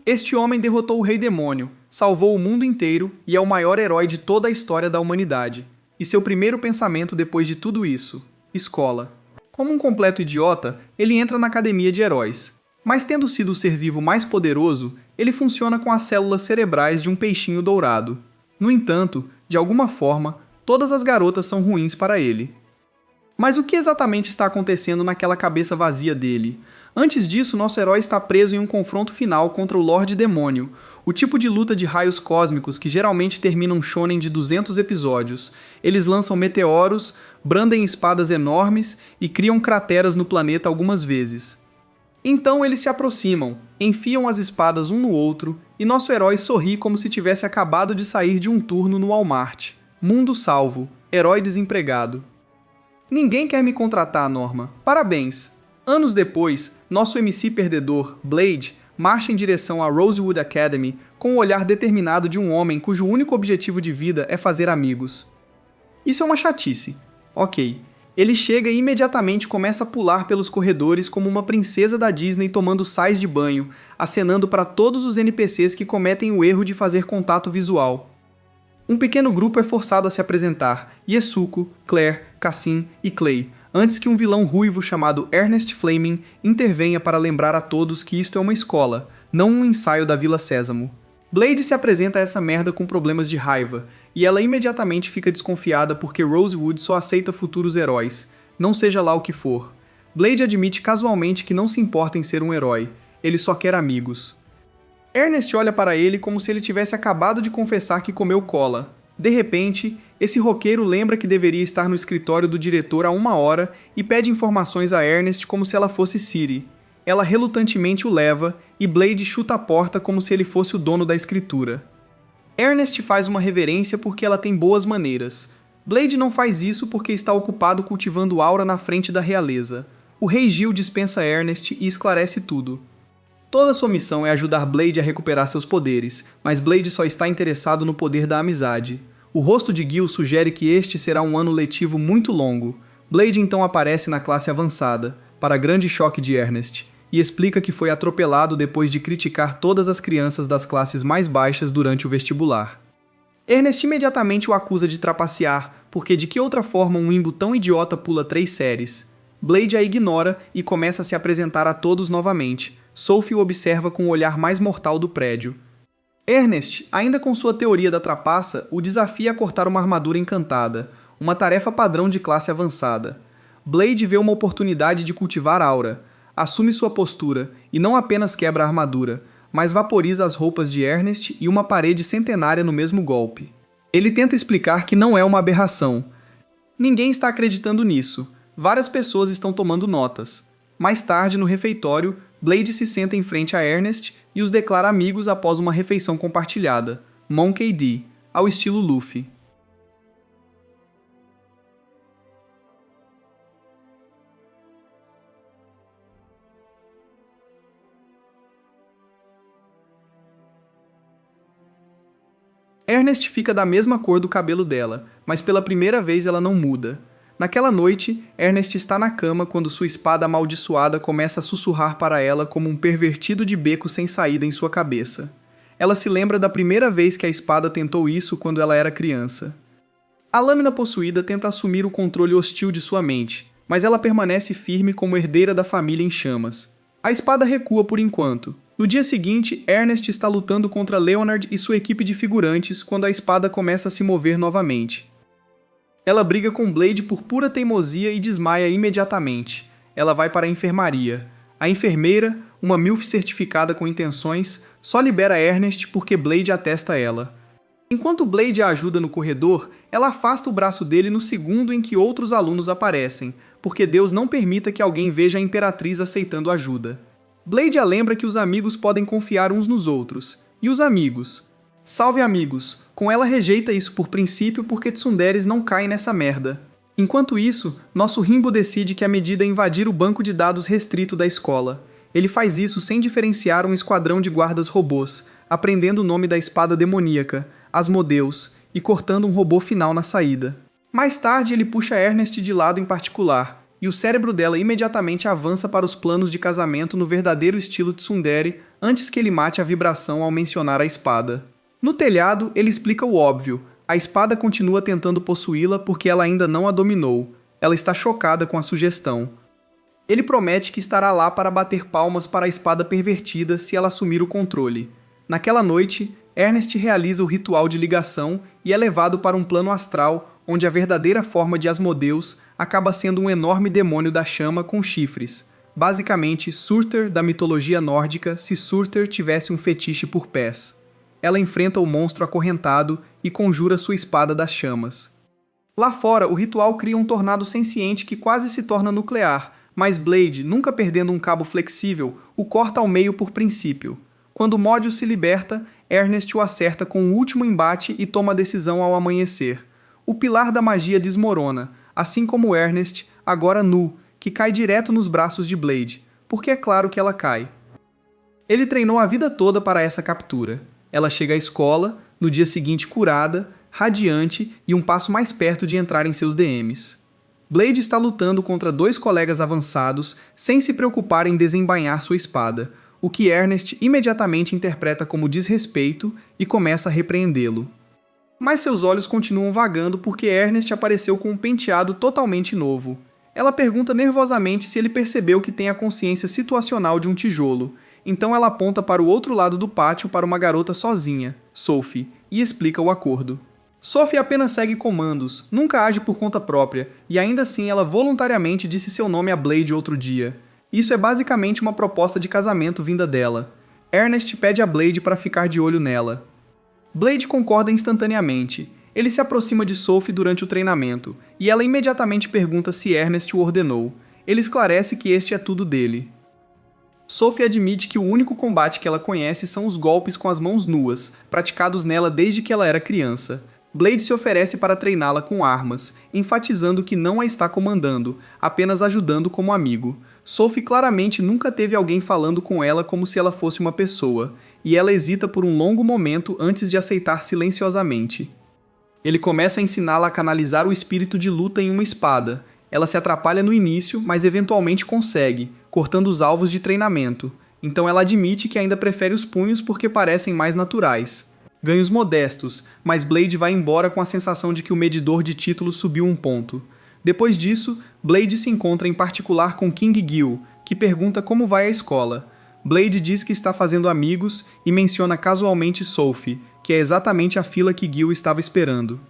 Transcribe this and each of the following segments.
Este homem derrotou o Rei Demônio, salvou o mundo inteiro e é o maior herói de toda a história da humanidade. E seu primeiro pensamento depois de tudo isso? Escola. Como um completo idiota, ele entra na academia de heróis. Mas tendo sido o ser vivo mais poderoso, ele funciona com as células cerebrais de um peixinho dourado. No entanto, de alguma forma, todas as garotas são ruins para ele. Mas o que exatamente está acontecendo naquela cabeça vazia dele? Antes disso, nosso herói está preso em um confronto final contra o Lorde Demônio, o tipo de luta de raios cósmicos que geralmente termina um shonen de 200 episódios. Eles lançam meteoros, brandem espadas enormes e criam crateras no planeta algumas vezes. Então eles se aproximam, enfiam as espadas um no outro e nosso herói sorri como se tivesse acabado de sair de um turno no Walmart. Mundo salvo, herói desempregado. Ninguém quer me contratar, Norma. Parabéns! Anos depois, nosso MC perdedor, Blade, marcha em direção à Rosewood Academy com o olhar determinado de um homem cujo único objetivo de vida é fazer amigos. Isso é uma chatice. Ok. Ele chega e imediatamente começa a pular pelos corredores como uma princesa da Disney tomando sais de banho, acenando para todos os NPCs que cometem o erro de fazer contato visual. Um pequeno grupo é forçado a se apresentar: Yesuko, Claire, Cassim e Clay, antes que um vilão ruivo chamado Ernest Flaming intervenha para lembrar a todos que isto é uma escola, não um ensaio da Vila Sésamo. Blade se apresenta a essa merda com problemas de raiva, e ela imediatamente fica desconfiada porque Rosewood só aceita futuros heróis, não seja lá o que for. Blade admite casualmente que não se importa em ser um herói, ele só quer amigos. Ernest olha para ele como se ele tivesse acabado de confessar que comeu cola. De repente, esse roqueiro lembra que deveria estar no escritório do diretor há 1 hora e pede informações a Ernest como se ela fosse Siri. Ela relutantemente o leva e Blade chuta a porta como se ele fosse o dono da escritura. Ernest faz uma reverência porque ela tem boas maneiras. Blade não faz isso porque está ocupado cultivando aura na frente da realeza. O Rei Gil dispensa Ernest e esclarece tudo. Toda sua missão é ajudar Blade a recuperar seus poderes, mas Blade só está interessado no poder da amizade. O rosto de Gil sugere que este será um ano letivo muito longo. Blade então aparece na classe avançada, para grande choque de Ernest, e explica que foi atropelado depois de criticar todas as crianças das classes mais baixas durante o vestibular. Ernest imediatamente o acusa de trapacear, porque de que outra forma um imbo tão idiota pula 3 séries? Blade a ignora e começa a se apresentar a todos novamente. Sophie o observa com o olhar mais mortal do prédio. Ernest, ainda com sua teoria da trapaça, o desafia a cortar uma armadura encantada, uma tarefa padrão de classe avançada. Blade vê uma oportunidade de cultivar aura, assume sua postura e não apenas quebra a armadura, mas vaporiza as roupas de Ernest e uma parede centenária no mesmo golpe. Ele tenta explicar que não é uma aberração. Ninguém está acreditando nisso. Várias pessoas estão tomando notas. Mais tarde, no refeitório, Blade se senta em frente a Ernest e os declara amigos após uma refeição compartilhada, Monkey D, ao estilo Luffy. Ernest fica da mesma cor do cabelo dela, mas pela primeira vez ela não muda. Naquela noite, Ernest está na cama quando sua espada amaldiçoada começa a sussurrar para ela como um pervertido de beco sem saída em sua cabeça. Ela se lembra da primeira vez que a espada tentou isso quando ela era criança. A lâmina possuída tenta assumir o controle hostil de sua mente, mas ela permanece firme como herdeira da família em chamas. A espada recua por enquanto. No dia seguinte, Ernest está lutando contra Leonard e sua equipe de figurantes quando a espada começa a se mover novamente. Ela briga com Blade por pura teimosia e desmaia imediatamente. Ela vai para a enfermaria. A enfermeira, uma MILF certificada com intenções, só libera Ernest porque Blade atesta ela. Enquanto Blade a ajuda no corredor, ela afasta o braço dele no segundo em que outros alunos aparecem, porque Deus não permita que alguém veja a Imperatriz aceitando ajuda. Blade a lembra que os amigos podem confiar uns nos outros. E os amigos? Salve amigos! Com ela rejeita isso por princípio porque Tsunderes não cai nessa merda. Enquanto isso, nosso Rimbo decide que a medida é invadir o banco de dados restrito da escola. Ele faz isso sem diferenciar um esquadrão de guardas robôs, aprendendo o nome da espada demoníaca, Asmodeus, e cortando um robô final na saída. Mais tarde ele puxa Ernest de lado em particular, e o cérebro dela imediatamente avança para os planos de casamento no verdadeiro estilo tsundere antes que ele mate a vibração ao mencionar a espada. No telhado, ele explica o óbvio. A espada continua tentando possuí-la porque ela ainda não a dominou. Ela está chocada com a sugestão. Ele promete que estará lá para bater palmas para a espada pervertida se ela assumir o controle. Naquela noite, Ernest realiza o ritual de ligação e é levado para um plano astral onde a verdadeira forma de Asmodeus acaba sendo um enorme demônio da chama com chifres. Basicamente, Surtur da mitologia nórdica se Surtur tivesse um fetiche por pés. Ela enfrenta o monstro acorrentado e conjura sua espada das chamas. Lá fora, o ritual cria um tornado senciente que quase se torna nuclear, mas Blade, nunca perdendo um cabo flexível, o corta ao meio por princípio. Quando Mobius se liberta, Ernest o acerta com o último embate e toma a decisão ao amanhecer. O pilar da magia desmorona, assim como Ernest, agora nu, que cai direto nos braços de Blade, porque é claro que ela cai. Ele treinou a vida toda para essa captura. Ela chega à escola, no dia seguinte curada, radiante e um passo mais perto de entrar em seus DMs. Blade está lutando contra 2 colegas avançados sem se preocupar em desembainhar sua espada, o que Ernest imediatamente interpreta como desrespeito e começa a repreendê-lo. Mas seus olhos continuam vagando porque Ernest apareceu com um penteado totalmente novo. Ela pergunta nervosamente se ele percebeu que tem a consciência situacional de um tijolo. Então ela aponta para o outro lado do pátio para uma garota sozinha, Sophie, e explica o acordo. Sophie apenas segue comandos, nunca age por conta própria, e ainda assim ela voluntariamente disse seu nome a Blade outro dia. Isso é basicamente uma proposta de casamento vinda dela. Ernest pede a Blade para ficar de olho nela. Blade concorda instantaneamente. Ele se aproxima de Sophie durante o treinamento, e ela imediatamente pergunta se Ernest o ordenou. Ele esclarece que este é tudo dele. Sophie admite que o único combate que ela conhece são os golpes com as mãos nuas, praticados nela desde que ela era criança. Blade se oferece para treiná-la com armas, enfatizando que não a está comandando, apenas ajudando como amigo. Sophie claramente nunca teve alguém falando com ela como se ela fosse uma pessoa, e ela hesita por um longo momento antes de aceitar silenciosamente. Ele começa a ensiná-la a canalizar o espírito de luta em uma espada. Ela se atrapalha no início, mas eventualmente consegue, cortando os alvos de treinamento. Então ela admite que ainda prefere os punhos porque parecem mais naturais. Ganhos modestos, mas Blade vai embora com a sensação de que o medidor de títulos subiu um ponto. Depois disso, Blade se encontra em particular com King Gil, que pergunta como vai a escola. Blade diz que está fazendo amigos e menciona casualmente Sophie, que é exatamente a fila que Gil estava esperando.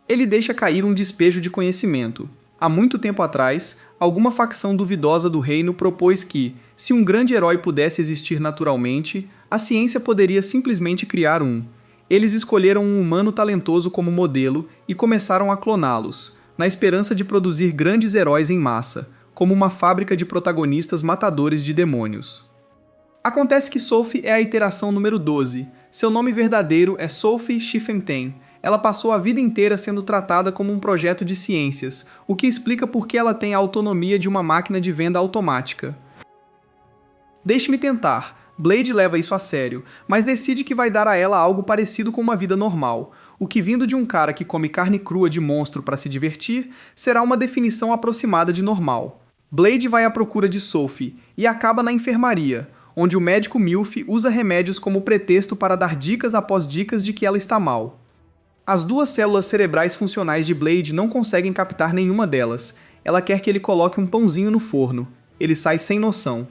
Ele deixa cair um despejo de conhecimento. Há muito tempo atrás, alguma facção duvidosa do reino propôs que, se um grande herói pudesse existir naturalmente, a ciência poderia simplesmente criar um. Eles escolheram um humano talentoso como modelo e começaram a cloná-los, na esperança de produzir grandes heróis em massa, como uma fábrica de protagonistas matadores de demônios. Acontece que Sophie é a iteração número 12. Seu nome verdadeiro é Sophie Chiefentain. Ela passou a vida inteira sendo tratada como um projeto de ciências, o que explica por que ela tem a autonomia de uma máquina de venda automática. Deixe-me tentar. Blade leva isso a sério, mas decide que vai dar a ela algo parecido com uma vida normal, o que vindo de um cara que come carne crua de monstro para se divertir, será uma definição aproximada de normal. Blade vai à procura de Sophie e acaba na enfermaria, onde o médico Milf usa remédios como pretexto para dar dicas após dicas de que ela está mal. As 2 células cerebrais funcionais de Blade não conseguem captar nenhuma delas. Ela quer que ele coloque um pãozinho no forno. Ele sai sem noção.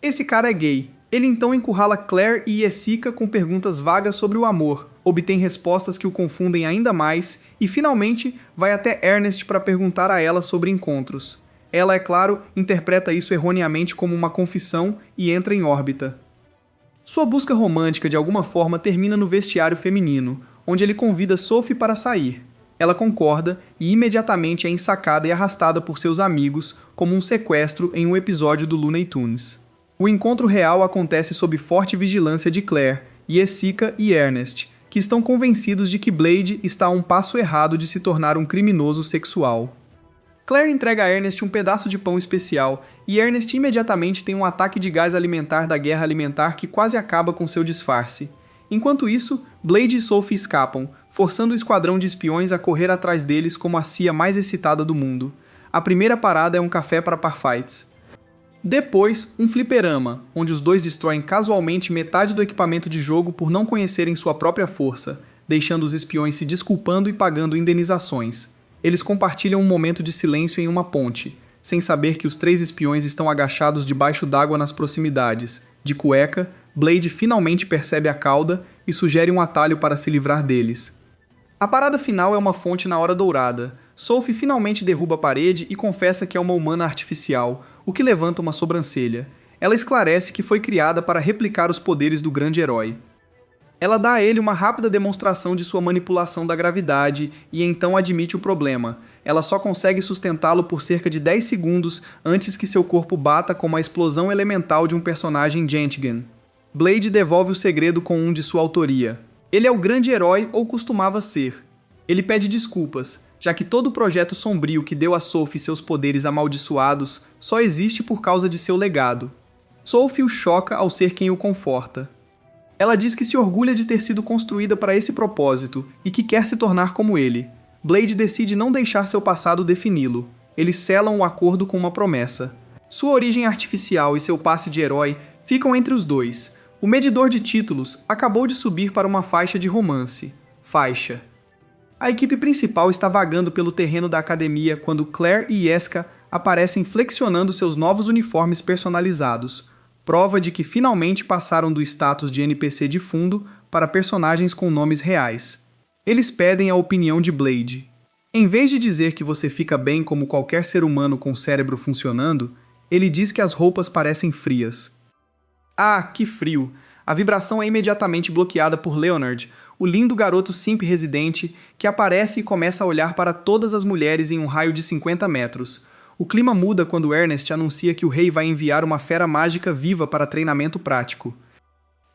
Esse cara é gay. Ele então encurrala Claire e Jessica com perguntas vagas sobre o amor, obtém respostas que o confundem ainda mais e, finalmente, vai até Ernest para perguntar a ela sobre encontros. Ela, é claro, interpreta isso erroneamente como uma confissão e entra em órbita. Sua busca romântica de alguma forma termina no vestiário feminino, onde ele convida Sophie para sair. Ela concorda e imediatamente é ensacada e arrastada por seus amigos como um sequestro em um episódio do Looney Tunes. O encontro real acontece sob forte vigilância de Claire, Jessica e Ernest, que estão convencidos de que Blade está a um passo errado de se tornar um criminoso sexual. Claire entrega a Ernest um pedaço de pão especial e Ernest imediatamente tem um ataque de gás alimentar da guerra alimentar que quase acaba com seu disfarce. Enquanto isso, Blade e Sophie escapam, forçando o esquadrão de espiões a correr atrás deles como a CIA mais excitada do mundo. A primeira parada é um café para par fights. Depois, um fliperama, onde os dois destroem casualmente metade do equipamento de jogo por não conhecerem sua própria força, deixando os espiões se desculpando e pagando indenizações. Eles compartilham um momento de silêncio em uma ponte, sem saber que os 3 espiões estão agachados debaixo d'água nas proximidades. De cueca, Blade finalmente percebe a cauda e sugere um atalho para se livrar deles. A parada final é uma fonte na hora dourada. Sophie finalmente derruba a parede e confessa que é uma humana artificial, o que levanta uma sobrancelha. Ela esclarece que foi criada para replicar os poderes do grande herói. Ela dá a ele uma rápida demonstração de sua manipulação da gravidade e então admite o problema. Ela só consegue sustentá-lo por cerca de 10 segundos antes que seu corpo bata como a explosão elemental de um personagem Gentigan. Blade devolve o segredo com um de sua autoria. Ele é o grande herói ou costumava ser. Ele pede desculpas, já que todo o projeto sombrio que deu a Sophie seus poderes amaldiçoados só existe por causa de seu legado. Sophie o choca ao ser quem o conforta. Ela diz que se orgulha de ter sido construída para esse propósito e que quer se tornar como ele. Blade decide não deixar seu passado defini-lo. Eles selam o acordo com uma promessa. Sua origem artificial e seu passe de herói ficam entre os dois. O medidor de títulos acabou de subir para uma faixa de romance. Faixa. A equipe principal está vagando pelo terreno da academia quando Claire e Yeska aparecem flexionando seus novos uniformes personalizados. Prova de que finalmente passaram do status de NPC de fundo para personagens com nomes reais. Eles pedem a opinião de Blade. Em vez de dizer que você fica bem como qualquer ser humano com o cérebro funcionando, ele diz que as roupas parecem frias. Ah, que frio! A vibração é imediatamente bloqueada por Leonard, o lindo garoto simp residente que aparece e começa a olhar para todas as mulheres em um raio de 50 metros. O clima muda quando Ernest anuncia que o rei vai enviar uma fera mágica viva para treinamento prático.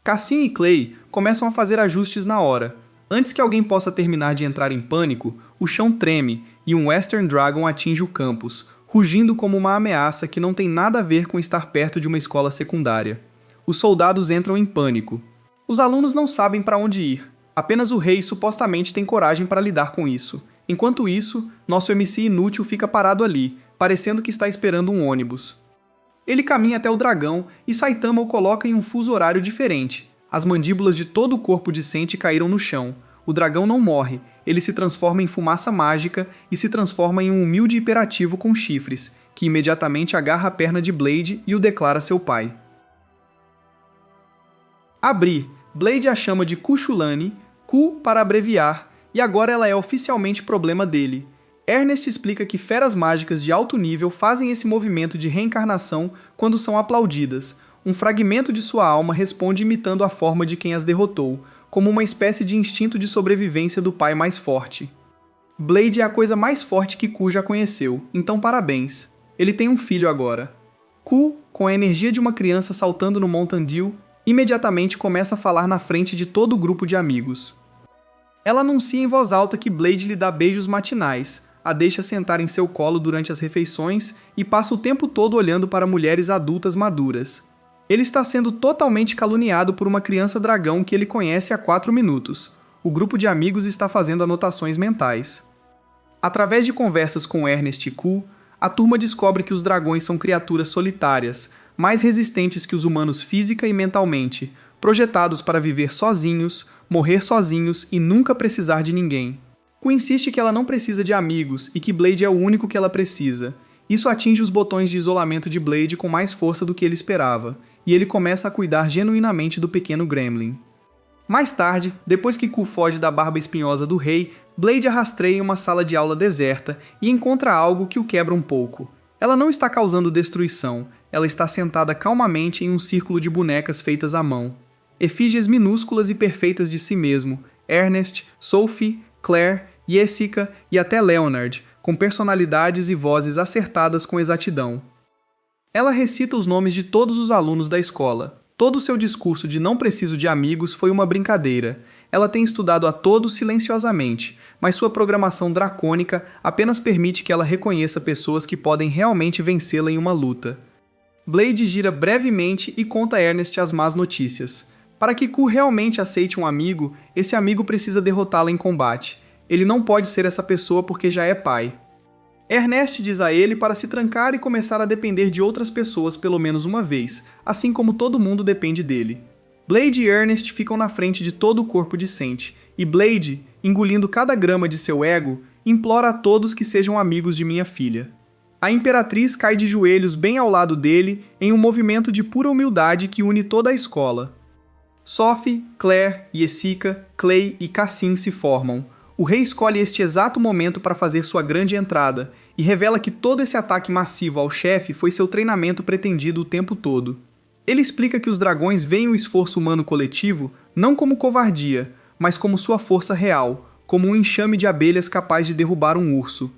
Cassim e Clay começam a fazer ajustes na hora. Antes que alguém possa terminar de entrar em pânico, o chão treme e um Western Dragon atinge o campus, rugindo como uma ameaça que não tem nada a ver com estar perto de uma escola secundária. Os soldados entram em pânico. Os alunos não sabem para onde ir. Apenas o rei supostamente tem coragem para lidar com isso. Enquanto isso, nosso MC inútil fica parado ali, parecendo que está esperando um ônibus. Ele caminha até o dragão e Saitama o coloca em um fuso horário diferente. As mandíbulas de todo o corpo de Senti caíram no chão. O dragão não morre, ele se transforma em fumaça mágica e se transforma em um humilde hiperativo com chifres, que imediatamente agarra a perna de Blade e o declara seu pai. Abri. Blade a chama de Kushulani, Ku para abreviar, e agora ela é oficialmente problema dele. Ernest explica que feras mágicas de alto nível fazem esse movimento de reencarnação quando são aplaudidas. Um fragmento de sua alma responde imitando a forma de quem as derrotou, como uma espécie de instinto de sobrevivência do pai mais forte. Blade é a coisa mais forte que Ku já conheceu, então parabéns. Ele tem um filho agora. Ku, com a energia de uma criança saltando no Mountain Dew, imediatamente começa a falar na frente de todo o grupo de amigos. Ela anuncia em voz alta que Blade lhe dá beijos matinais, a deixa sentar em seu colo durante as refeições e passa o tempo todo olhando para mulheres adultas maduras. Ele está sendo totalmente caluniado por uma criança dragão que ele conhece há 4 minutos. O grupo de amigos está fazendo anotações mentais. Através de conversas com Ernest e Ku, a turma descobre que os dragões são criaturas solitárias, mais resistentes que os humanos física e mentalmente, projetados para viver sozinhos, morrer sozinhos e nunca precisar de ninguém. Ku insiste que ela não precisa de amigos e que Blade é o único que ela precisa. Isso atinge os botões de isolamento de Blade com mais força do que ele esperava, e ele começa a cuidar genuinamente do pequeno Gremlin. Mais tarde, depois que Ku foge da barba espinhosa do rei, Blade a rastreia em uma sala de aula deserta e encontra algo que o quebra um pouco. Ela não está causando destruição, ela está sentada calmamente em um círculo de bonecas feitas à mão. Efígies minúsculas e perfeitas de si mesmo, Ernest, Sophie, Claire, Jessica e até Leonard, com personalidades e vozes acertadas com exatidão. Ela recita os nomes de todos os alunos da escola. Todo o seu discurso de não preciso de amigos foi uma brincadeira. Ela tem estudado a todos silenciosamente, mas sua programação dracônica apenas permite que ela reconheça pessoas que podem realmente vencê-la em uma luta. Blade gira brevemente e conta a Ernest as más notícias. Para que Ku realmente aceite um amigo, esse amigo precisa derrotá-la em combate. Ele não pode ser essa pessoa porque já é pai. Ernest diz a ele para se trancar e começar a depender de outras pessoas pelo menos uma vez, assim como todo mundo depende dele. Blade e Ernest ficam na frente de todo o corpo discente, e Blade, engolindo cada grama de seu ego, implora a todos que sejam amigos de minha filha. A Imperatriz cai de joelhos bem ao lado dele em um movimento de pura humildade que une toda a escola. Sophie, Claire, Jessica, Clay e Cassim se formam. O rei escolhe este exato momento para fazer sua grande entrada e revela que todo esse ataque massivo ao chefe foi seu treinamento pretendido o tempo todo. Ele explica que os dragões veem o esforço humano coletivo não como covardia, mas como sua força real, como um enxame de abelhas capaz de derrubar um urso.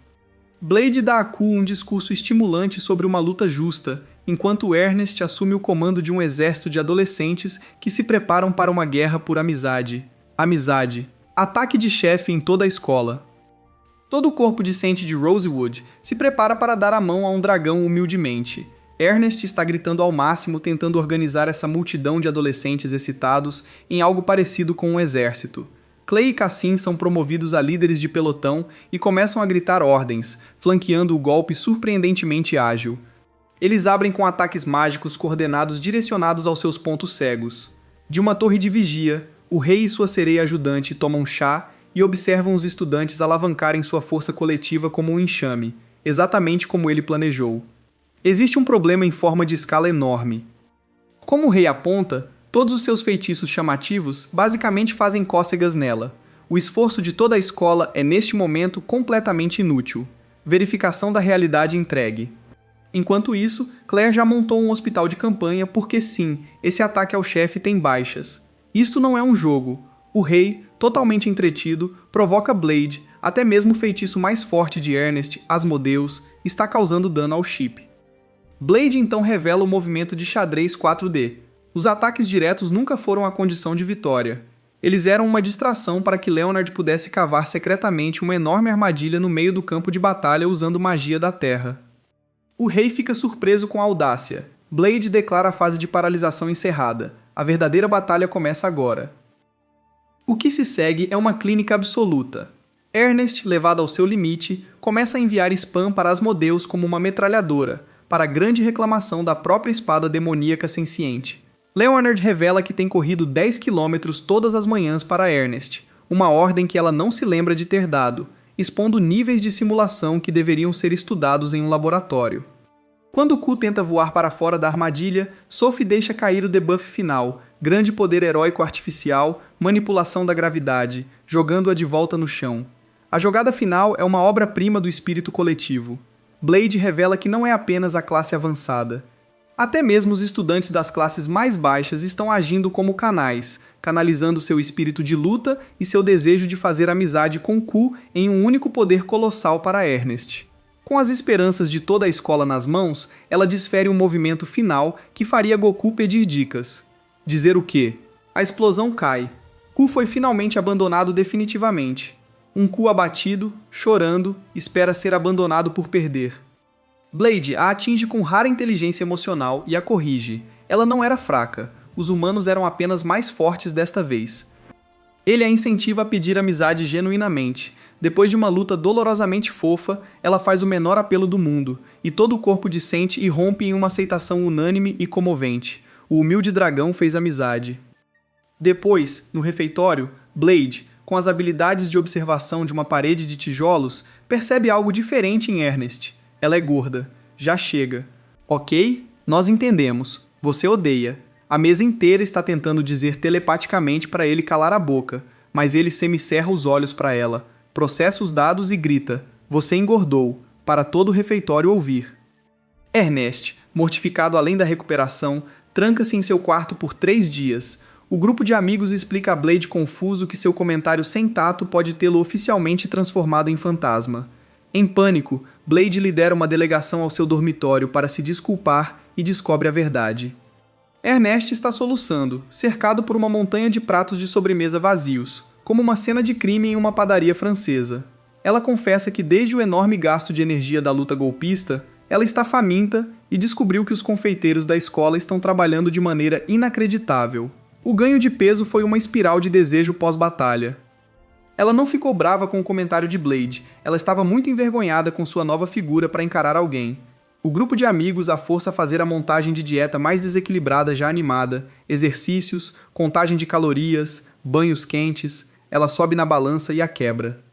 Blade dá a Ku um discurso estimulante sobre uma luta justa, enquanto Ernest assume o comando de um exército de adolescentes que se preparam para uma guerra por amizade. Amizade. Ataque de chefe em toda a escola. Todo o corpo discente de Rosewood se prepara para dar a mão a um dragão humildemente. Ernest está gritando ao máximo tentando organizar essa multidão de adolescentes excitados em algo parecido com um exército. Clay e Cassim são promovidos a líderes de pelotão e começam a gritar ordens, flanqueando o golpe surpreendentemente ágil. Eles abrem com ataques mágicos coordenados direcionados aos seus pontos cegos. De uma torre de vigia, o rei e sua sereia ajudante tomam chá e observam os estudantes alavancarem sua força coletiva como um enxame, exatamente como ele planejou. Existe um problema em forma de escala enorme. Como o rei aponta, todos os seus feitiços chamativos basicamente fazem cócegas nela. O esforço de toda a escola é neste momento completamente inútil. Verificação da realidade entregue. Enquanto isso, Claire já montou um hospital de campanha porque sim, esse ataque ao chefe tem baixas. Isto não é um jogo. O rei, totalmente entretido, provoca Blade, até mesmo o feitiço mais forte de Ernest, Asmodeus, está causando dano ao chip. Blade então revela o movimento de xadrez 4D. Os ataques diretos nunca foram a condição de vitória. Eles eram uma distração para que Leonard pudesse cavar secretamente uma enorme armadilha no meio do campo de batalha usando magia da Terra. O rei fica surpreso com a audácia. Blade declara a fase de paralisação encerrada. A verdadeira batalha começa agora. O que se segue é uma clínica absoluta. Ernest, levado ao seu limite, começa a enviar spam para Asmodeus como uma metralhadora, para a grande reclamação da própria espada demoníaca senciente. Leonard revela que tem corrido 10 km todas as manhãs para Ernest, uma ordem que ela não se lembra de ter dado, expondo níveis de simulação que deveriam ser estudados em um laboratório. Quando Ku tenta voar para fora da armadilha, Sophie deixa cair o debuff final, grande poder heróico artificial, manipulação da gravidade, jogando-a de volta no chão. A jogada final é uma obra-prima do espírito coletivo. Blade revela que não é apenas a classe avançada. Até mesmo os estudantes das classes mais baixas estão agindo como canais, canalizando seu espírito de luta e seu desejo de fazer amizade com Ku em um único poder colossal para Ernest. Com as esperanças de toda a escola nas mãos, ela desfere um movimento final que faria Goku pedir dicas. Dizer o quê? A explosão cai. Ku foi finalmente abandonado definitivamente. Um Ku abatido, chorando, espera ser abandonado por perder. Blade a atinge com rara inteligência emocional e a corrige. Ela não era fraca, os humanos eram apenas mais fortes desta vez. Ele a incentiva a pedir amizade genuinamente. Depois de uma luta dolorosamente fofa, ela faz o menor apelo do mundo, e todo o corpo dissente irrompe em uma aceitação unânime e comovente. O humilde dragão fez amizade. Depois, no refeitório, Blade, com as habilidades de observação de uma parede de tijolos, percebe algo diferente em Ernest. Ela é gorda. Já chega. Ok? Nós entendemos. Você odeia. A mesa inteira está tentando dizer telepaticamente para ele calar a boca, mas ele semicerra os olhos para ela, processa os dados e grita: "Você engordou", para todo o refeitório ouvir. Ernest, mortificado além da recuperação, tranca-se em seu quarto por 3 dias. O grupo de amigos explica a Blade confuso que seu comentário sem tato pode tê-lo oficialmente transformado em fantasma. Em pânico, Blade lidera uma delegação ao seu dormitório para se desculpar e descobre a verdade. Ernest está soluçando, cercado por uma montanha de pratos de sobremesa vazios, como uma cena de crime em uma padaria francesa. Ela confessa que desde o enorme gasto de energia da luta golpista, ela está faminta e descobriu que os confeiteiros da escola estão trabalhando de maneira inacreditável. O ganho de peso foi uma espiral de desejo pós-batalha. Ela não ficou brava com o comentário de Blade, ela estava muito envergonhada com sua nova figura para encarar alguém. O grupo de amigos a força a fazer a montagem de dieta mais desequilibrada já animada, exercícios, contagem de calorias, banhos quentes, ela sobe na balança e a quebra.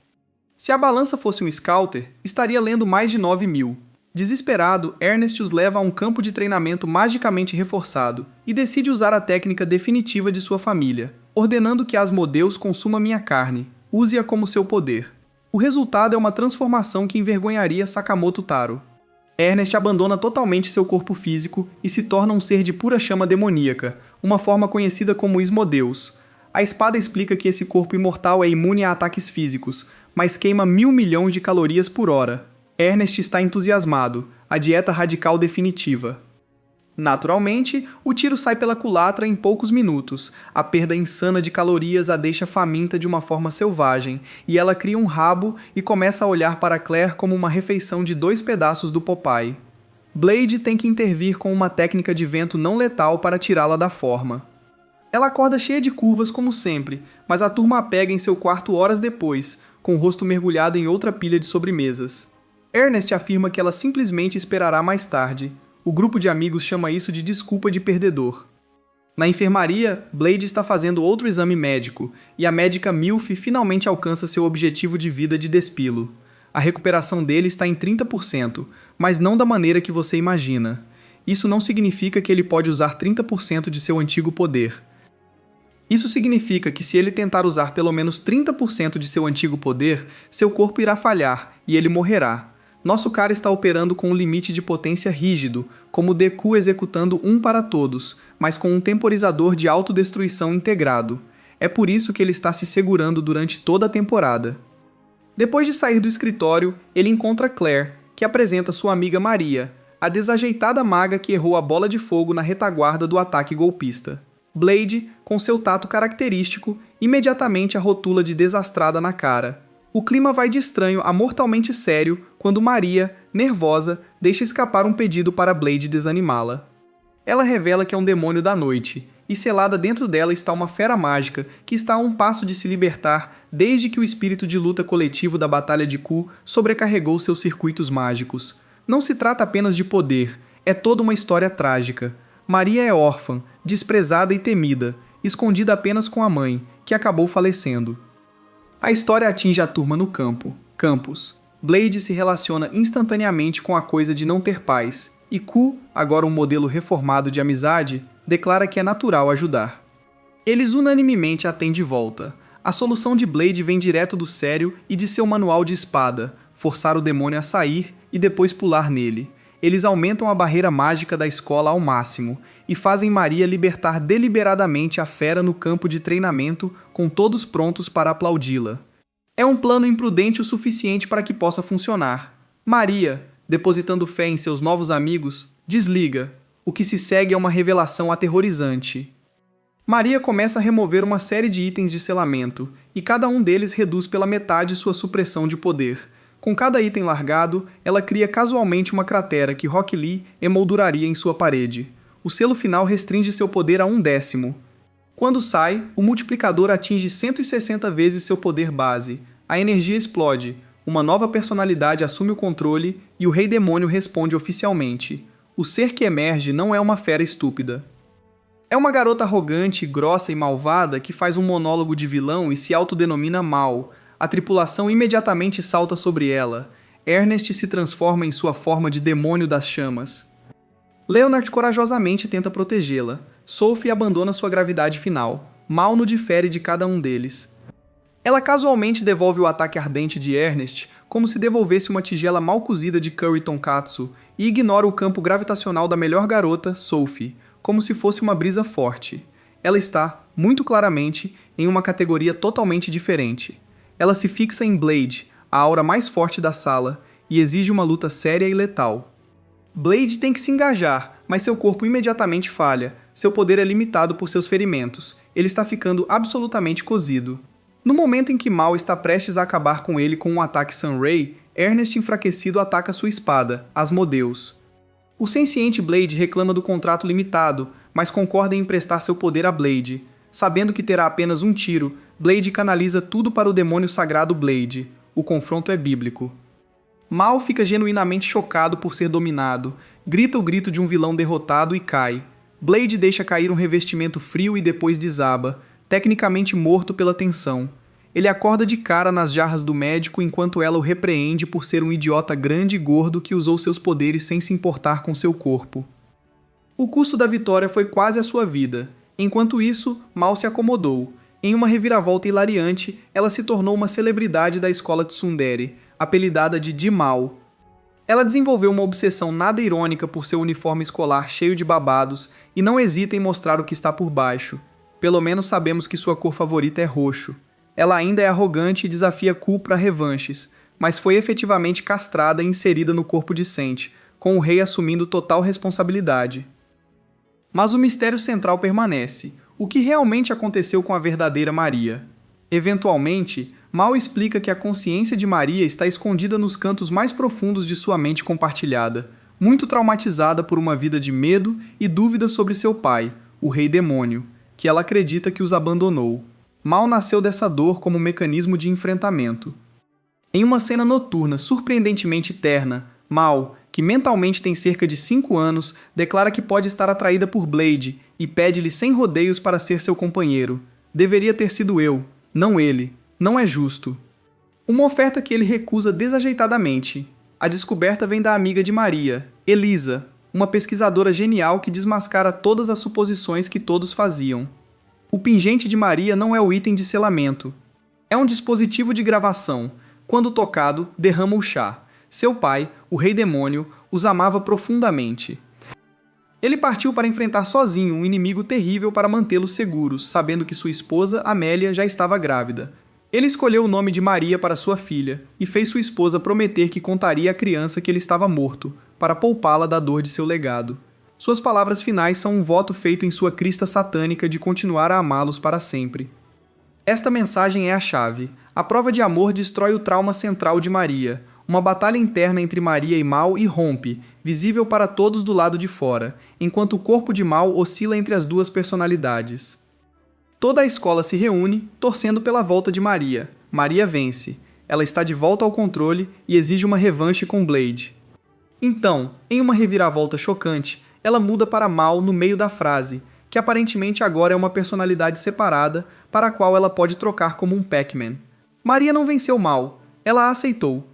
Se a balança fosse um scouter, estaria lendo mais de 9.000. Desesperado, Ernest os leva a um campo de treinamento magicamente reforçado e decide usar a técnica definitiva de sua família, ordenando que Asmodeus consuma minha carne, use-a como seu poder. O resultado é uma transformação que envergonharia Sakamoto Taro. Ernest abandona totalmente seu corpo físico e se torna um ser de pura chama demoníaca, uma forma conhecida como Ismodeus. A espada explica que esse corpo imortal é imune a ataques físicos, mas queima 1.000 milhões de calorias por hora. Ernest está entusiasmado, a dieta radical definitiva. Naturalmente, o tiro sai pela culatra em poucos minutos. A perda insana de calorias a deixa faminta de uma forma selvagem, e ela cria um rabo e começa a olhar para Claire como uma refeição de 2 pedaços do Popeye. Blade tem que intervir com uma técnica de vento não letal para tirá-la da forma. Ela acorda cheia de curvas como sempre, mas a turma a pega em seu quarto horas depois, com o rosto mergulhado em outra pilha de sobremesas. Ernest afirma que ela simplesmente esperará mais tarde. O grupo de amigos chama isso de desculpa de perdedor. Na enfermaria, Blade está fazendo outro exame médico, e a médica Milf finalmente alcança seu objetivo de vida de despilo. A recuperação dele está em 30%, mas não da maneira que você imagina. Isso não significa que ele pode usar 30% de seu antigo poder. Isso significa que se ele tentar usar pelo menos 30% de seu antigo poder, seu corpo irá falhar, e ele morrerá. Nosso cara está operando com um limite de potência rígido, como o Deku executando um para todos, mas com um temporizador de autodestruição integrado. É por isso que ele está se segurando durante toda a temporada. Depois de sair do escritório, ele encontra Claire, que apresenta sua amiga Maria, a desajeitada maga que errou a bola de fogo na retaguarda do ataque golpista. Blade, com seu tato característico, imediatamente a rotula de desastrada na cara. O clima vai de estranho a mortalmente sério quando Maria, nervosa, deixa escapar um pedido para Blade desanimá-la. Ela revela que é um demônio da noite, e selada dentro dela está uma fera mágica que está a um passo de se libertar desde que o espírito de luta coletivo da Batalha de Ku sobrecarregou seus circuitos mágicos. Não se trata apenas de poder, é toda uma história trágica. Maria é órfã, desprezada e temida, escondida apenas com a mãe, que acabou falecendo. A história atinge a turma no campus. Blade se relaciona instantaneamente com a coisa de não ter paz, e Ku, agora um modelo reformado de amizade, declara que é natural ajudar. Eles unanimemente a têm de volta. A solução de Blade vem direto do sério e de seu manual de espada, forçar o demônio a sair e depois pular nele. Eles aumentam a barreira mágica da escola ao máximo e fazem Maria libertar deliberadamente a fera no campo de treinamento, com todos prontos para aplaudi-la. É um plano imprudente o suficiente para que possa funcionar. Maria, depositando fé em seus novos amigos, desliga. O que se segue é uma revelação aterrorizante. Maria começa a remover uma série de itens de selamento, e cada um deles reduz pela metade sua supressão de poder. Com cada item largado, ela cria casualmente uma cratera que Rock Lee emolduraria em sua parede. O selo final restringe seu poder a 1/10. Quando sai, o multiplicador atinge 160 vezes seu poder base. A energia explode, uma nova personalidade assume o controle e o Rei Demônio responde oficialmente. O ser que emerge não é uma fera estúpida. É uma garota arrogante, grossa e malvada que faz um monólogo de vilão e se autodenomina mal. A tripulação imediatamente salta sobre ela. Ernest se transforma em sua forma de demônio das chamas. Leonard corajosamente tenta protegê-la. Sophie abandona sua gravidade final. Mal no difere de cada um deles. Ela casualmente devolve o ataque ardente de Ernest, como se devolvesse uma tigela mal cozida de curry tonkatsu, e ignora o campo gravitacional da melhor garota, Sophie, como se fosse uma brisa forte. Ela está, muito claramente, em uma categoria totalmente diferente. Ela se fixa em Blade, a aura mais forte da sala, e exige uma luta séria e letal. Blade tem que se engajar, mas seu corpo imediatamente falha. Seu poder é limitado por seus ferimentos. Ele está ficando absolutamente cozido. No momento em que Mal está prestes a acabar com ele com um ataque Sunray, Ernest enfraquecido ataca sua espada, Asmodeus. O senciente Blade reclama do contrato limitado, mas concorda em emprestar seu poder a Blade. Sabendo que terá apenas um tiro, Blade canaliza tudo para o demônio sagrado Blade. O confronto é bíblico. Mal fica genuinamente chocado por ser dominado, grita o grito de um vilão derrotado e cai. Blade deixa cair um revestimento frio e depois desaba, tecnicamente morto pela tensão. Ele acorda de cara nas jarras do médico enquanto ela o repreende por ser um idiota grande e gordo que usou seus poderes sem se importar com seu corpo. O custo da vitória foi quase a sua vida. Enquanto isso, Mal se acomodou. Em uma reviravolta hilariante, ela se tornou uma celebridade da escola Tsundere, apelidada de Mal. Ela desenvolveu uma obsessão nada irônica por seu uniforme escolar cheio de babados e não hesita em mostrar o que está por baixo. Pelo menos sabemos que sua cor favorita é roxo. Ela ainda é arrogante e desafia Ku para revanches, mas foi efetivamente castrada e inserida no corpo decente, com o rei assumindo total responsabilidade. Mas o mistério central permanece. O que realmente aconteceu com a verdadeira Maria? Eventualmente, Mal explica que a consciência de Maria está escondida nos cantos mais profundos de sua mente compartilhada, muito traumatizada por uma vida de medo e dúvida sobre seu pai, o Rei Demônio, que ela acredita que os abandonou. Mal nasceu dessa dor como mecanismo de enfrentamento. Em uma cena noturna surpreendentemente terna, Mal, que mentalmente tem cerca de 5 anos, declara que pode estar atraída por Blade e pede-lhe sem rodeios para ser seu companheiro. Deveria ter sido eu, não ele. Não é justo. Uma oferta que ele recusa desajeitadamente. A descoberta vem da amiga de Maria, Elisa, uma pesquisadora genial que desmascara todas as suposições que todos faziam. O pingente de Maria não é o item de selamento. É um dispositivo de gravação. Quando tocado, derrama o chá. Seu pai, o Rei Demônio, os amava profundamente. Ele partiu para enfrentar sozinho um inimigo terrível para mantê-los seguros, sabendo que sua esposa, Amélia, já estava grávida. Ele escolheu o nome de Maria para sua filha e fez sua esposa prometer que contaria à criança que ele estava morto, para poupá-la da dor de seu legado. Suas palavras finais são um voto feito em sua crista satânica de continuar a amá-los para sempre. Esta mensagem é a chave. A prova de amor destrói o trauma central de Maria. Uma batalha interna entre Maria e Mal irrompe, visível para todos do lado de fora, enquanto o corpo de Mal oscila entre as duas personalidades. Toda a escola se reúne, torcendo pela volta de Maria. Maria vence. Ela está de volta ao controle e exige uma revanche com Blade. Então, em uma reviravolta chocante, ela muda para Mal no meio da frase, que aparentemente agora é uma personalidade separada para a qual ela pode trocar como um Pac-Man. Maria não venceu Mal, ela a aceitou.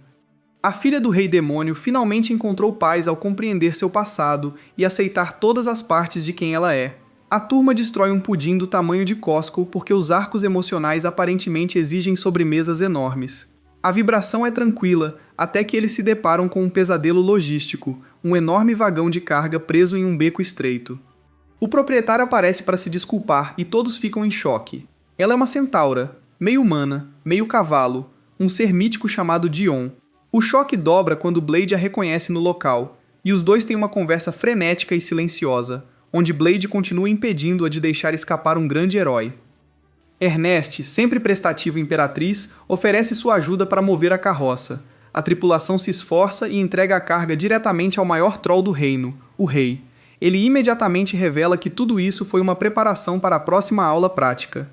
A filha do Rei Demônio finalmente encontrou paz ao compreender seu passado e aceitar todas as partes de quem ela é. A turma destrói um pudim do tamanho de Costco porque os arcos emocionais aparentemente exigem sobremesas enormes. A vibração é tranquila, até que eles se deparam com um pesadelo logístico, um enorme vagão de carga preso em um beco estreito. O proprietário aparece para se desculpar e todos ficam em choque. Ela é uma centaura, meio humana, meio cavalo, um ser mítico chamado Dion. O choque dobra quando Blade a reconhece no local, e os dois têm uma conversa frenética e silenciosa, onde Blade continua impedindo-a de deixar escapar um grande herói. Ernest, sempre prestativo imperatriz, oferece sua ajuda para mover a carroça. A tripulação se esforça e entrega a carga diretamente ao maior troll do reino, o rei. Ele imediatamente revela que tudo isso foi uma preparação para a próxima aula prática.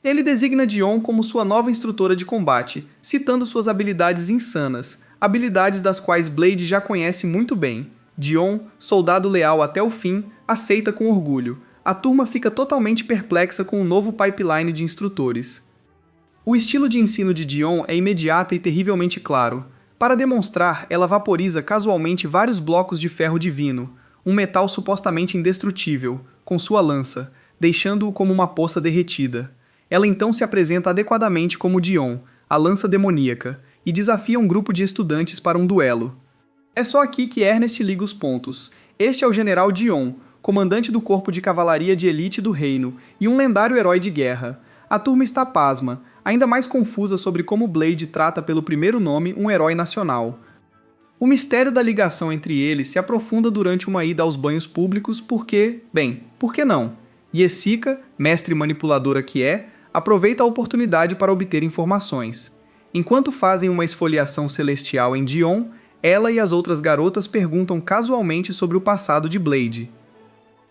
Ele designa Dion como sua nova instrutora de combate, citando suas habilidades insanas, habilidades das quais Blade já conhece muito bem. Dion, soldado leal até o fim, aceita com orgulho. A turma fica totalmente perplexa com o novo pipeline de instrutores. O estilo de ensino de Dion é imediato e terrivelmente claro. Para demonstrar, ela vaporiza casualmente vários blocos de ferro divino, um metal supostamente indestrutível, com sua lança, deixando-o como uma poça derretida. Ela então se apresenta adequadamente como Dion, a lança demoníaca, e desafia um grupo de estudantes para um duelo. É só aqui que Ernest liga os pontos. Este é o general Dion, comandante do corpo de cavalaria de elite do reino, e um lendário herói de guerra. A turma está pasma, ainda mais confusa sobre como Blade trata pelo primeiro nome um herói nacional. O mistério da ligação entre eles se aprofunda durante uma ida aos banhos públicos porque, bem, por que não? Jessica, mestre manipuladora que é, aproveita a oportunidade para obter informações. Enquanto fazem uma esfoliação celestial em Dion, ela e as outras garotas perguntam casualmente sobre o passado de Blade.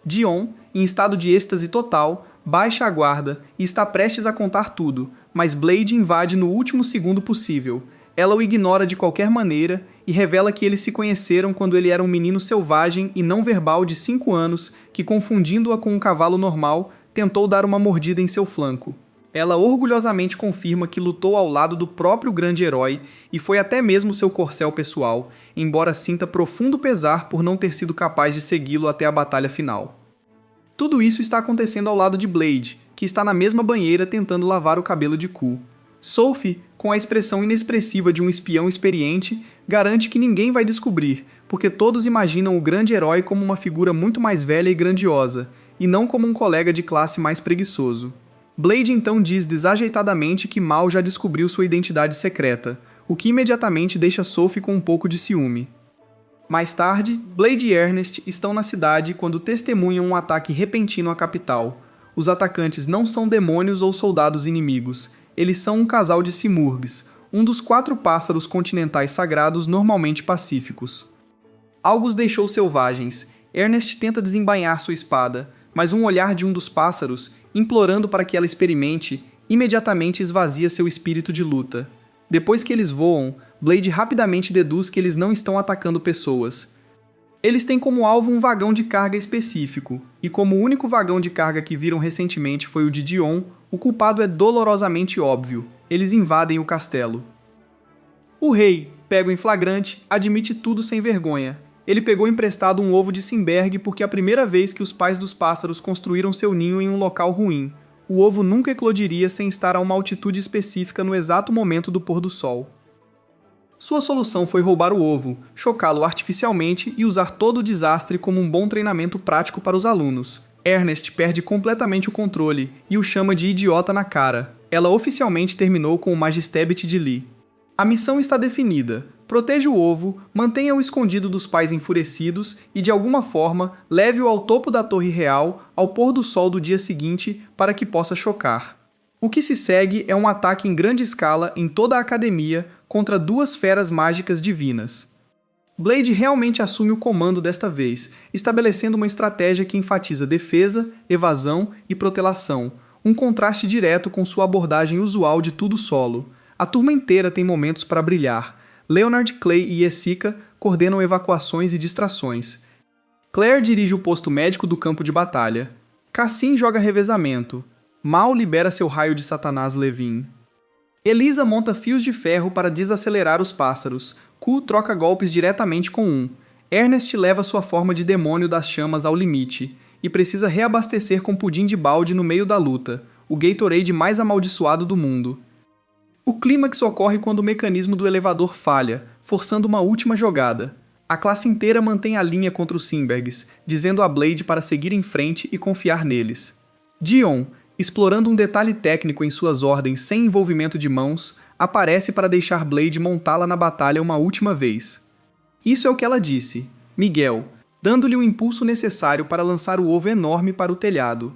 Dion, em estado de êxtase total, baixa a guarda e está prestes a contar tudo, mas Blade invade no último segundo possível. Ela o ignora de qualquer maneira e revela que eles se conheceram quando ele era um menino selvagem e não verbal de 5 anos que, confundindo-a com um cavalo normal, tentou dar uma mordida em seu flanco. Ela orgulhosamente confirma que lutou ao lado do próprio grande herói e foi até mesmo seu corcel pessoal, embora sinta profundo pesar por não ter sido capaz de segui-lo até a batalha final. Tudo isso está acontecendo ao lado de Blade, que está na mesma banheira tentando lavar o cabelo de Q. Sophie, com a expressão inexpressiva de um espião experiente, garante que ninguém vai descobrir, porque todos imaginam o grande herói como uma figura muito mais velha e grandiosa, e não como um colega de classe mais preguiçoso. Blade então diz desajeitadamente que Mal já descobriu sua identidade secreta, o que imediatamente deixa Sophie com um pouco de ciúme. Mais tarde, Blade e Ernest estão na cidade quando testemunham um ataque repentino à capital. Os atacantes não são demônios ou soldados inimigos, eles são um casal de simurgs, um dos 4 pássaros continentais sagrados normalmente pacíficos. Algo os deixou selvagens. Ernest tenta desembainhar sua espada, mas um olhar de um dos pássaros, implorando para que ela experimente, imediatamente esvazia seu espírito de luta. Depois que eles voam, Blade rapidamente deduz que eles não estão atacando pessoas. Eles têm como alvo um vagão de carga específico, e como o único vagão de carga que viram recentemente foi o de Dion, o culpado é dolorosamente óbvio. Eles invadem o castelo. O rei, pego em flagrante, admite tudo sem vergonha. Ele pegou emprestado um ovo de Simberg porque é a primeira vez que os pais dos pássaros construíram seu ninho em um local ruim. O ovo nunca eclodiria sem estar a uma altitude específica no exato momento do pôr do sol. Sua solução foi roubar o ovo, chocá-lo artificialmente e usar todo o desastre como um bom treinamento prático para os alunos. Ernest perde completamente o controle e o chama de idiota na cara. Ela oficialmente terminou com o Magistebit de Lee. A missão está definida. Proteja o ovo, mantenha-o escondido dos pais enfurecidos e, de alguma forma, leve-o ao topo da Torre Real ao pôr do sol do dia seguinte para que possa chocar. O que se segue é um ataque em grande escala em toda a academia contra 2 feras mágicas divinas. Blade realmente assume o comando desta vez, estabelecendo uma estratégia que enfatiza defesa, evasão e protelação, um contraste direto com sua abordagem usual de tudo solo. A turma inteira tem momentos para brilhar. Leonard, Clay e Jessica coordenam evacuações e distrações. Claire dirige o posto médico do campo de batalha. Cassim joga revezamento. Mal libera seu raio de Satanás Levin. Elisa monta fios de ferro para desacelerar os pássaros. Q troca golpes diretamente com um. Ernest leva sua forma de demônio das chamas ao limite e precisa reabastecer com pudim de balde no meio da luta, o Gatorade mais amaldiçoado do mundo. O clímax ocorre quando o mecanismo do elevador falha, forçando uma última jogada. A classe inteira mantém a linha contra os Simbergs, dizendo a Blade para seguir em frente e confiar neles. Dion, explorando um detalhe técnico em suas ordens sem envolvimento de mãos, aparece para deixar Blade montá-la na batalha uma última vez. Isso é o que ela disse, Miguel, dando-lhe o impulso necessário para lançar o ovo enorme para o telhado.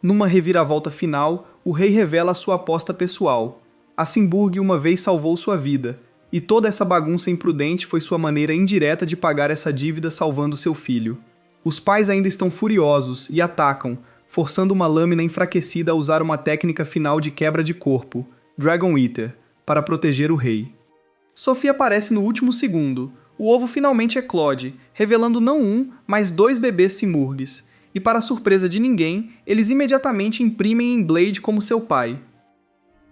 Numa reviravolta final, o rei revela sua aposta pessoal. A Simburg uma vez salvou sua vida, e toda essa bagunça imprudente foi sua maneira indireta de pagar essa dívida salvando seu filho. Os pais ainda estão furiosos e atacam, forçando uma lâmina enfraquecida a usar uma técnica final de quebra de corpo, Dragon Eater, para proteger o rei. Sophie aparece no último segundo. O ovo finalmente eclode, revelando não um, mas 2 bebês Simurgs, e para surpresa de ninguém, eles imediatamente imprimem em Blade como seu pai.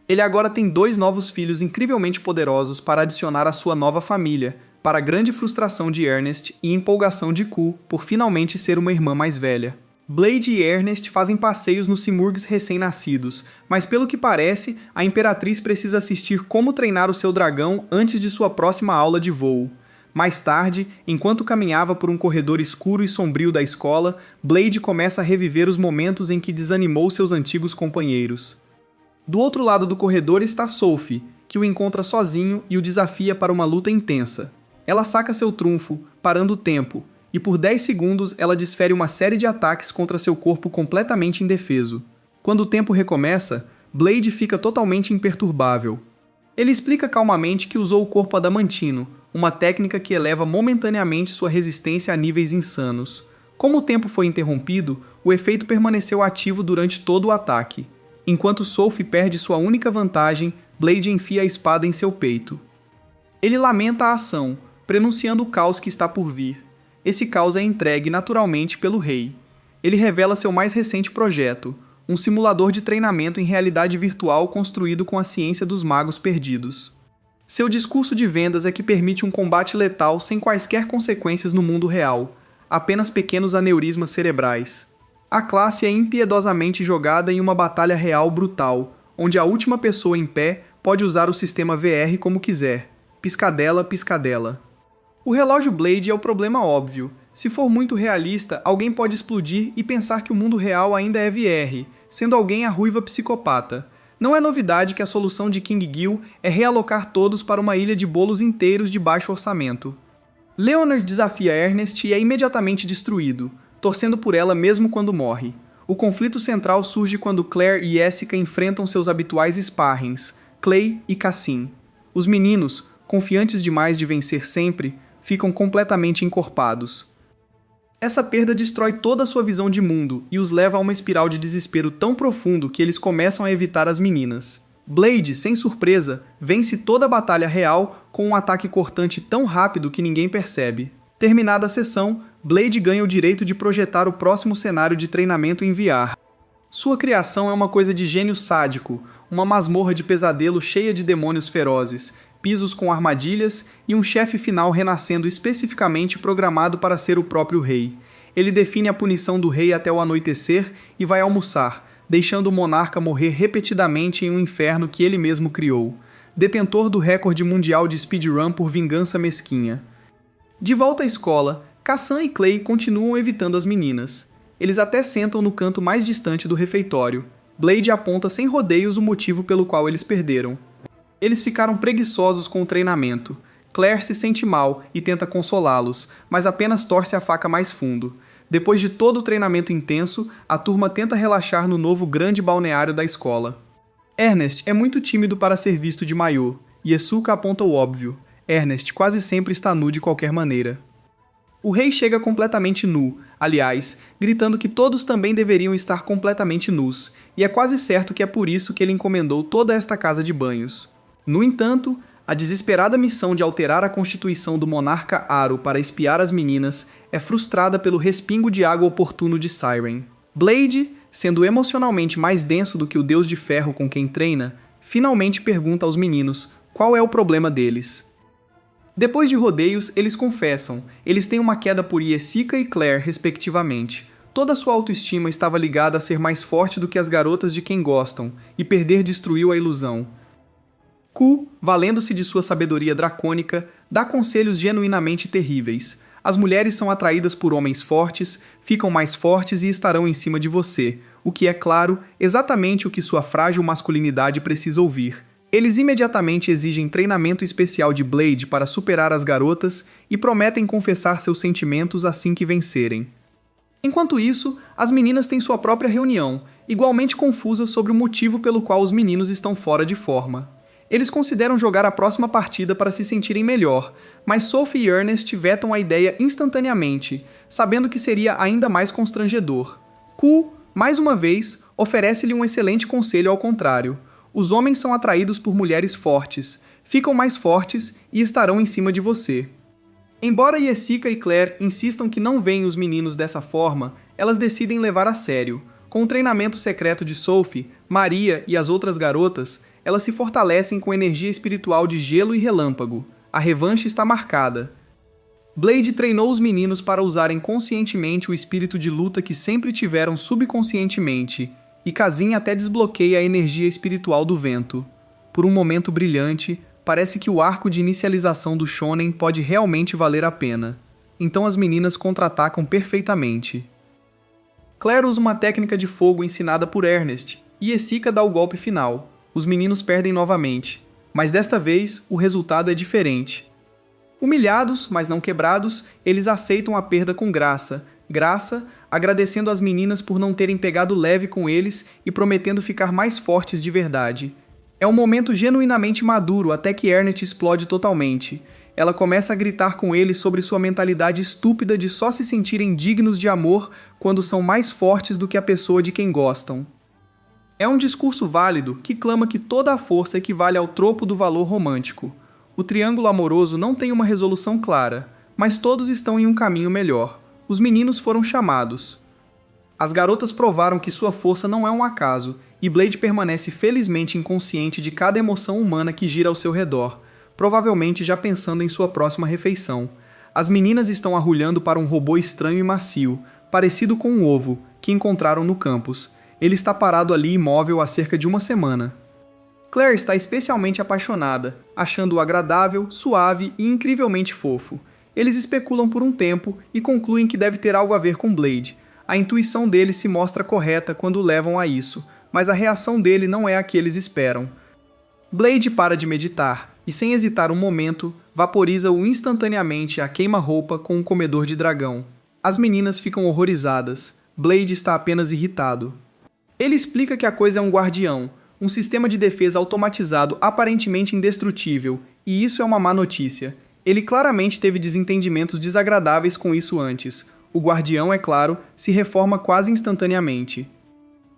Ele agora tem 2 novos filhos incrivelmente poderosos para adicionar à sua nova família, para a grande frustração de Ernest e empolgação de Q por finalmente ser uma irmã mais velha. Blade e Ernest fazem passeios nos Simurgs recém-nascidos, mas pelo que parece, a Imperatriz precisa assistir como treinar o seu dragão antes de sua próxima aula de voo. Mais tarde, enquanto caminhava por um corredor escuro e sombrio da escola, Blade começa a reviver os momentos em que desanimou seus antigos companheiros. Do outro lado do corredor está Sophie, que o encontra sozinho e o desafia para uma luta intensa. Ela saca seu trunfo, parando o tempo, e por 10 segundos ela desfere uma série de ataques contra seu corpo completamente indefeso. Quando o tempo recomeça, Blade fica totalmente imperturbável. Ele explica calmamente que usou o corpo adamantino, uma técnica que eleva momentaneamente sua resistência a níveis insanos. Como o tempo foi interrompido, o efeito permaneceu ativo durante todo o ataque. Enquanto Sophie perde sua única vantagem, Blade enfia a espada em seu peito. Ele lamenta a ação, prenunciando o caos que está por vir. Esse caos é entregue naturalmente pelo rei. Ele revela seu mais recente projeto, um simulador de treinamento em realidade virtual construído com a ciência dos magos perdidos. Seu discurso de vendas é que permite um combate letal sem quaisquer consequências no mundo real, apenas pequenos aneurismas cerebrais. A classe é impiedosamente jogada em uma batalha real brutal, onde a última pessoa em pé pode usar o sistema VR como quiser. Piscadela, piscadela. O relógio Blade é o problema óbvio. Se for muito realista, alguém pode explodir e pensar que o mundo real ainda é VR, sendo alguém a ruiva psicopata. Não é novidade que a solução de King Gil é realocar todos para uma ilha de bolos inteiros de baixo orçamento. Leonard desafia Ernest e é imediatamente destruído, torcendo por ela mesmo quando morre. O conflito central surge quando Claire e Jessica enfrentam seus habituais sparrings, Clay e Cassim. Os meninos, confiantes demais de vencer sempre, ficam completamente encorpados. Essa perda destrói toda a sua visão de mundo e os leva a uma espiral de desespero tão profundo que eles começam a evitar as meninas. Blade, sem surpresa, vence toda a batalha real com um ataque cortante tão rápido que ninguém percebe. Terminada a sessão, Blade ganha o direito de projetar o próximo cenário de treinamento em VR. Sua criação é uma coisa de gênio sádico, uma masmorra de pesadelo cheia de demônios ferozes, pisos com armadilhas e um chefe final renascendo especificamente programado para ser o próprio rei. Ele define a punição do rei até o anoitecer e vai almoçar, deixando o monarca morrer repetidamente em um inferno que ele mesmo criou. Detentor do recorde mundial de speedrun por vingança mesquinha. De volta à escola, Cassan e Clay continuam evitando as meninas. Eles até sentam no canto mais distante do refeitório. Blade aponta sem rodeios o motivo pelo qual eles perderam. Eles ficaram preguiçosos com o treinamento. Claire se sente mal e tenta consolá-los, mas apenas torce a faca mais fundo. Depois de todo o treinamento intenso, a turma tenta relaxar no novo grande balneário da escola. Ernest é muito tímido para ser visto de maiô, e Esuka aponta o óbvio. Ernest quase sempre está nu de qualquer maneira. O rei chega completamente nu, aliás, gritando que todos também deveriam estar completamente nus, e é quase certo que é por isso que ele encomendou toda esta casa de banhos. No entanto, a desesperada missão de alterar a constituição do monarca Aro para espiar as meninas é frustrada pelo respingo de água oportuno de Siren. Blade, sendo emocionalmente mais denso do que o Deus de Ferro com quem treina, finalmente pergunta aos meninos qual é o problema deles. Depois de rodeios, eles confessam, eles têm uma queda por Jessica e Claire, respectivamente. Toda sua autoestima estava ligada a ser mais forte do que as garotas de quem gostam, e perder destruiu a ilusão. Ku, valendo-se de sua sabedoria dracônica, dá conselhos genuinamente terríveis. As mulheres são atraídas por homens fortes, ficam mais fortes e estarão em cima de você, o que é, claro, exatamente o que sua frágil masculinidade precisa ouvir. Eles imediatamente exigem treinamento especial de Blade para superar as garotas e prometem confessar seus sentimentos assim que vencerem. Enquanto isso, as meninas têm sua própria reunião, igualmente confusas sobre o motivo pelo qual os meninos estão fora de forma. Eles consideram jogar a próxima partida para se sentirem melhor, mas Sophie e Ernest vetam a ideia instantaneamente, sabendo que seria ainda mais constrangedor. Ku, mais uma vez, oferece-lhe um excelente conselho ao contrário. Os homens são atraídos por mulheres fortes, ficam mais fortes e estarão em cima de você. Embora Jessica e Claire insistam que não veem os meninos dessa forma, elas decidem levar a sério. Com o treinamento secreto de Sophie, Maria e as outras garotas, elas se fortalecem com energia espiritual de gelo e relâmpago. A revanche está marcada. Blade treinou os meninos para usarem conscientemente o espírito de luta que sempre tiveram subconscientemente, e Cassim até desbloqueia a energia espiritual do vento. Por um momento brilhante, parece que o arco de inicialização do shonen pode realmente valer a pena. Então as meninas contra-atacam perfeitamente. Claire usa uma técnica de fogo ensinada por Ernest, e Jessica dá o golpe final. Os meninos perdem novamente, mas desta vez o resultado é diferente. Humilhados, mas não quebrados, eles aceitam a perda com graça, agradecendo às meninas por não terem pegado leve com eles e prometendo ficar mais fortes de verdade. É um momento genuinamente maduro até que Ernest explode totalmente. ela começa a gritar com ele sobre sua mentalidade estúpida de só se sentirem dignos de amor quando são mais fortes do que a pessoa de quem gostam. É um discurso válido que clama que toda a força equivale ao tropo do valor romântico. O triângulo amoroso não tem uma resolução clara, mas todos estão em um caminho melhor. Os meninos foram chamados. As garotas provaram que sua força não é um acaso, e Blade permanece felizmente inconsciente de cada emoção humana que gira ao seu redor, provavelmente já pensando em sua próxima refeição. As meninas estão arrulhando para um robô estranho e macio, parecido com um ovo, que encontraram no campus. Ele está parado ali imóvel há cerca de uma semana. Claire está especialmente apaixonada, achando-o agradável, suave e incrivelmente fofo. Eles especulam por um tempo e concluem que deve ter algo a ver com Blade. A intuição dele se mostra correta quando o levam a isso, mas a reação dele não é a que eles esperam. Blade para de meditar e, sem hesitar um momento, vaporiza-o instantaneamente a queima-roupa com um comedor de dragão. As meninas ficam horrorizadas. Blade está apenas irritado. Ele explica que a coisa é um guardião, um sistema de defesa automatizado aparentemente indestrutível, e isso é uma má notícia. Ele claramente teve desentendimentos desagradáveis com isso antes. O guardião, é claro, se reforma quase instantaneamente.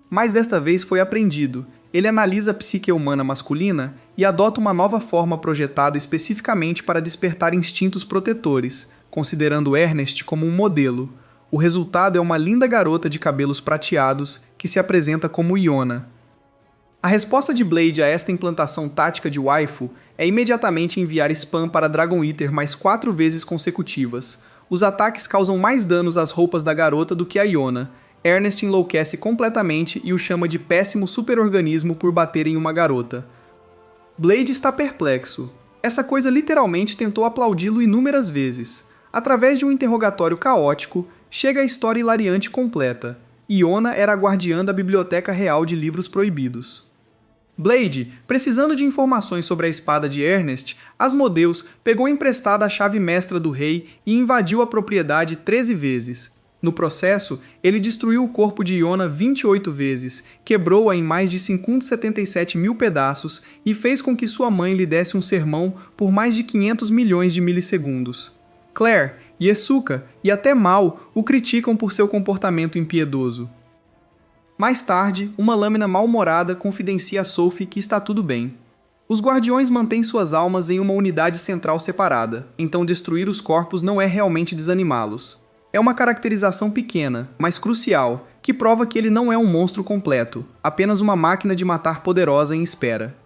Mas desta vez foi aprendido. Ele analisa a psique humana masculina e adota uma nova forma projetada especificamente para despertar instintos protetores, considerando Ernest como um modelo. O resultado é uma linda garota de cabelos prateados que se apresenta como Iona. A resposta de Blade a esta implantação tática de waifu é imediatamente enviar spam para Dragon Eater mais 4 vezes consecutivas. Os ataques causam mais danos às roupas da garota do que a Iona. Ernest enlouquece completamente e o chama de péssimo superorganismo por bater em uma garota. Blade está perplexo. Essa coisa literalmente tentou aplaudi-lo inúmeras vezes. Através de um interrogatório caótico, chega a história hilariante completa. Iona era a guardiã da Biblioteca Real de Livros Proibidos. Blade, precisando de informações sobre a espada de Ernest, Asmodeus pegou emprestada a chave mestra do rei e invadiu a propriedade 13 vezes. No processo, ele destruiu o corpo de Iona 28 vezes, quebrou-a em mais de 577 mil pedaços e fez com que sua mãe lhe desse um sermão por mais de 500 milhões de milissegundos. Claire, Yesuka e até Mal o criticam por seu comportamento impiedoso. Mais tarde, uma lâmina mal-humorada confidencia a Sophie que está tudo bem. Os guardiões mantêm suas almas em uma unidade central separada, então destruir os corpos não é realmente desanimá-los. É uma caracterização pequena, mas crucial, que prova que ele não é um monstro completo, apenas uma máquina de matar poderosa em espera.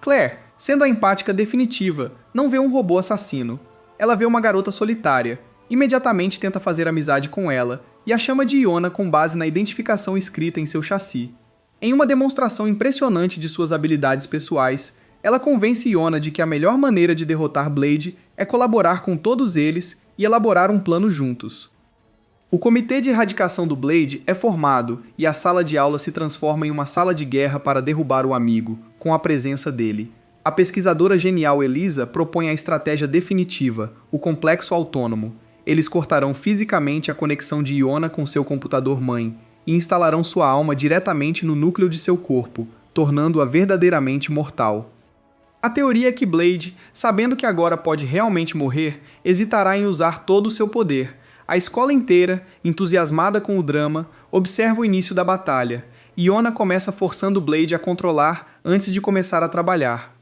Claire, sendo a empática definitiva, não vê um robô assassino. Ela vê uma garota solitária, imediatamente tenta fazer amizade com ela e a chama de Iona com base na identificação escrita em seu chassi. Em uma demonstração impressionante de suas habilidades pessoais, ela convence Iona de que a melhor maneira de derrotar Blade é colaborar com todos eles e elaborar um plano juntos. O comitê de erradicação do Blade é formado e a sala de aula se transforma em uma sala de guerra para derrubar o amigo, com a presença dele. A pesquisadora genial Elisa propõe a estratégia definitiva, o complexo autônomo. Eles cortarão fisicamente a conexão de Iona com seu computador-mãe e instalarão sua alma diretamente no núcleo de seu corpo, tornando-a verdadeiramente mortal. A teoria é que Blade, sabendo que agora pode realmente morrer, hesitará em usar todo o seu poder. A escola inteira, entusiasmada com o drama, observa o início da batalha. Iona começa forçando Blade a controlar antes de começar a trabalhar.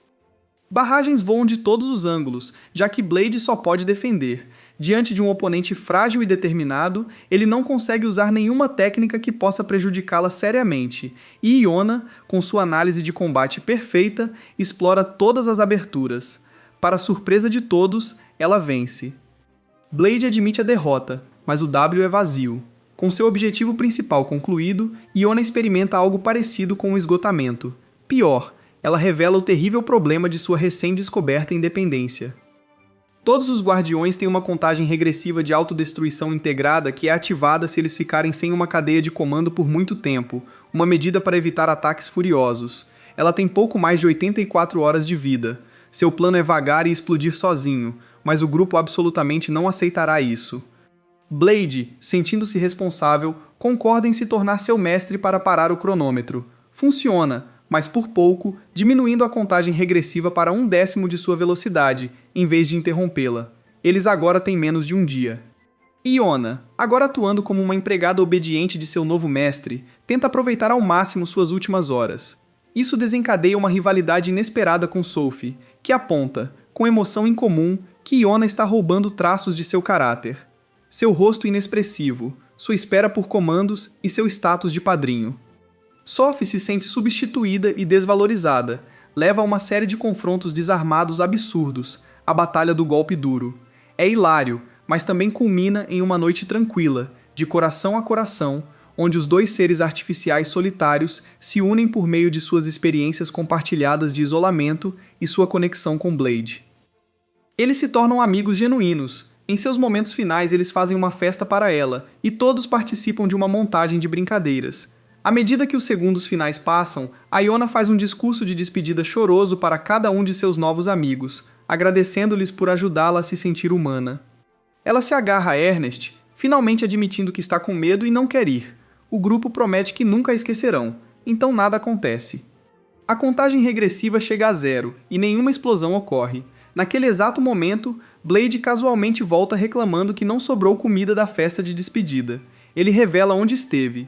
Barragens voam de todos os ângulos, já que Blade só pode defender. Diante de um oponente frágil e determinado, ele não consegue usar nenhuma técnica que possa prejudicá-la seriamente, e Iona, com sua análise de combate perfeita, explora todas as aberturas. Para surpresa de todos, ela vence. Blade admite a derrota, mas o W é vazio. Com seu objetivo principal concluído, Iona experimenta algo parecido com o esgotamento. Pior, ela revela o terrível problema de sua recém-descoberta independência. Todos os guardiões têm uma contagem regressiva de autodestruição integrada que é ativada se eles ficarem sem uma cadeia de comando por muito tempo, uma medida para evitar ataques furiosos. Ela tem pouco mais de 84 horas de vida. Seu plano é vagar e explodir sozinho, mas o grupo absolutamente não aceitará isso. Blade, sentindo-se responsável, concorda em se tornar seu mestre para parar o cronômetro. Funciona, mas por pouco, diminuindo a contagem regressiva para 1/10 de sua velocidade, em vez de interrompê-la. Eles agora têm menos de um dia. Iona, agora atuando como uma empregada obediente de seu novo mestre, tenta aproveitar ao máximo suas últimas horas. Isso desencadeia uma rivalidade inesperada com Sophie, que aponta, com emoção incomum, que Iona está roubando traços de seu caráter. Seu rosto inexpressivo, sua espera por comandos e seu status de padrinho. Sophie se sente substituída e desvalorizada, leva a uma série de confrontos desarmados absurdos, a batalha do golpe duro. É hilário, mas também culmina em uma noite tranquila, de coração a coração, onde os dois seres artificiais solitários se unem por meio de suas experiências compartilhadas de isolamento e sua conexão com Blade. Eles se tornam amigos genuínos. Em seus momentos finais, eles fazem uma festa para ela, e todos participam de uma montagem de brincadeiras. À medida que os segundos finais passam, a Iona faz um discurso de despedida choroso para cada um de seus novos amigos, agradecendo-lhes por ajudá-la a se sentir humana. Ela se agarra a Ernest, finalmente admitindo que está com medo e não quer ir. O grupo promete que nunca a esquecerão, então nada acontece. A contagem regressiva chega a 0 e nenhuma explosão ocorre. Naquele exato momento, Blade casualmente volta reclamando que não sobrou comida da festa de despedida. Ele revela onde esteve.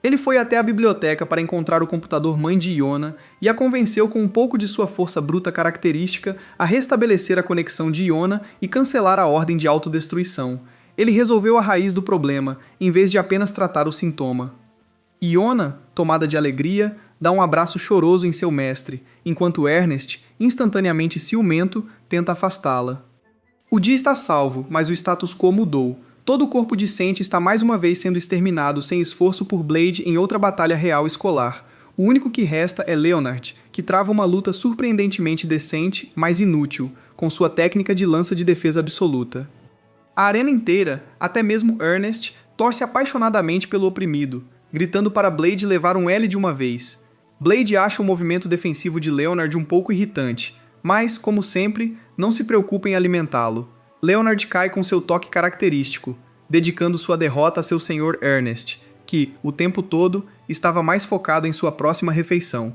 Ele foi até a biblioteca para encontrar o computador mãe de Iona e a convenceu com um pouco de sua força bruta característica a restabelecer a conexão de Iona e cancelar a ordem de autodestruição. Ele resolveu a raiz do problema, em vez de apenas tratar o sintoma. Iona, tomada de alegria, dá um abraço choroso em seu mestre, enquanto Ernest, instantaneamente ciumento, tenta afastá-la. O dia está salvo, mas o status quo mudou. Todo o corpo discente está mais uma vez sendo exterminado sem esforço por Blade em outra batalha real escolar. O único que resta é Leonard, que trava uma luta surpreendentemente decente, mas inútil, com sua técnica de lança de defesa absoluta. A arena inteira, até mesmo Ernest, torce apaixonadamente pelo oprimido, gritando para Blade levar um L de uma vez. Blade acha o movimento defensivo de Leonard um pouco irritante, mas, como sempre, não se preocupa em alimentá-lo. Leonard cai com seu toque característico, dedicando sua derrota a seu senhor Ernest, que, o tempo todo, estava mais focado em sua próxima refeição.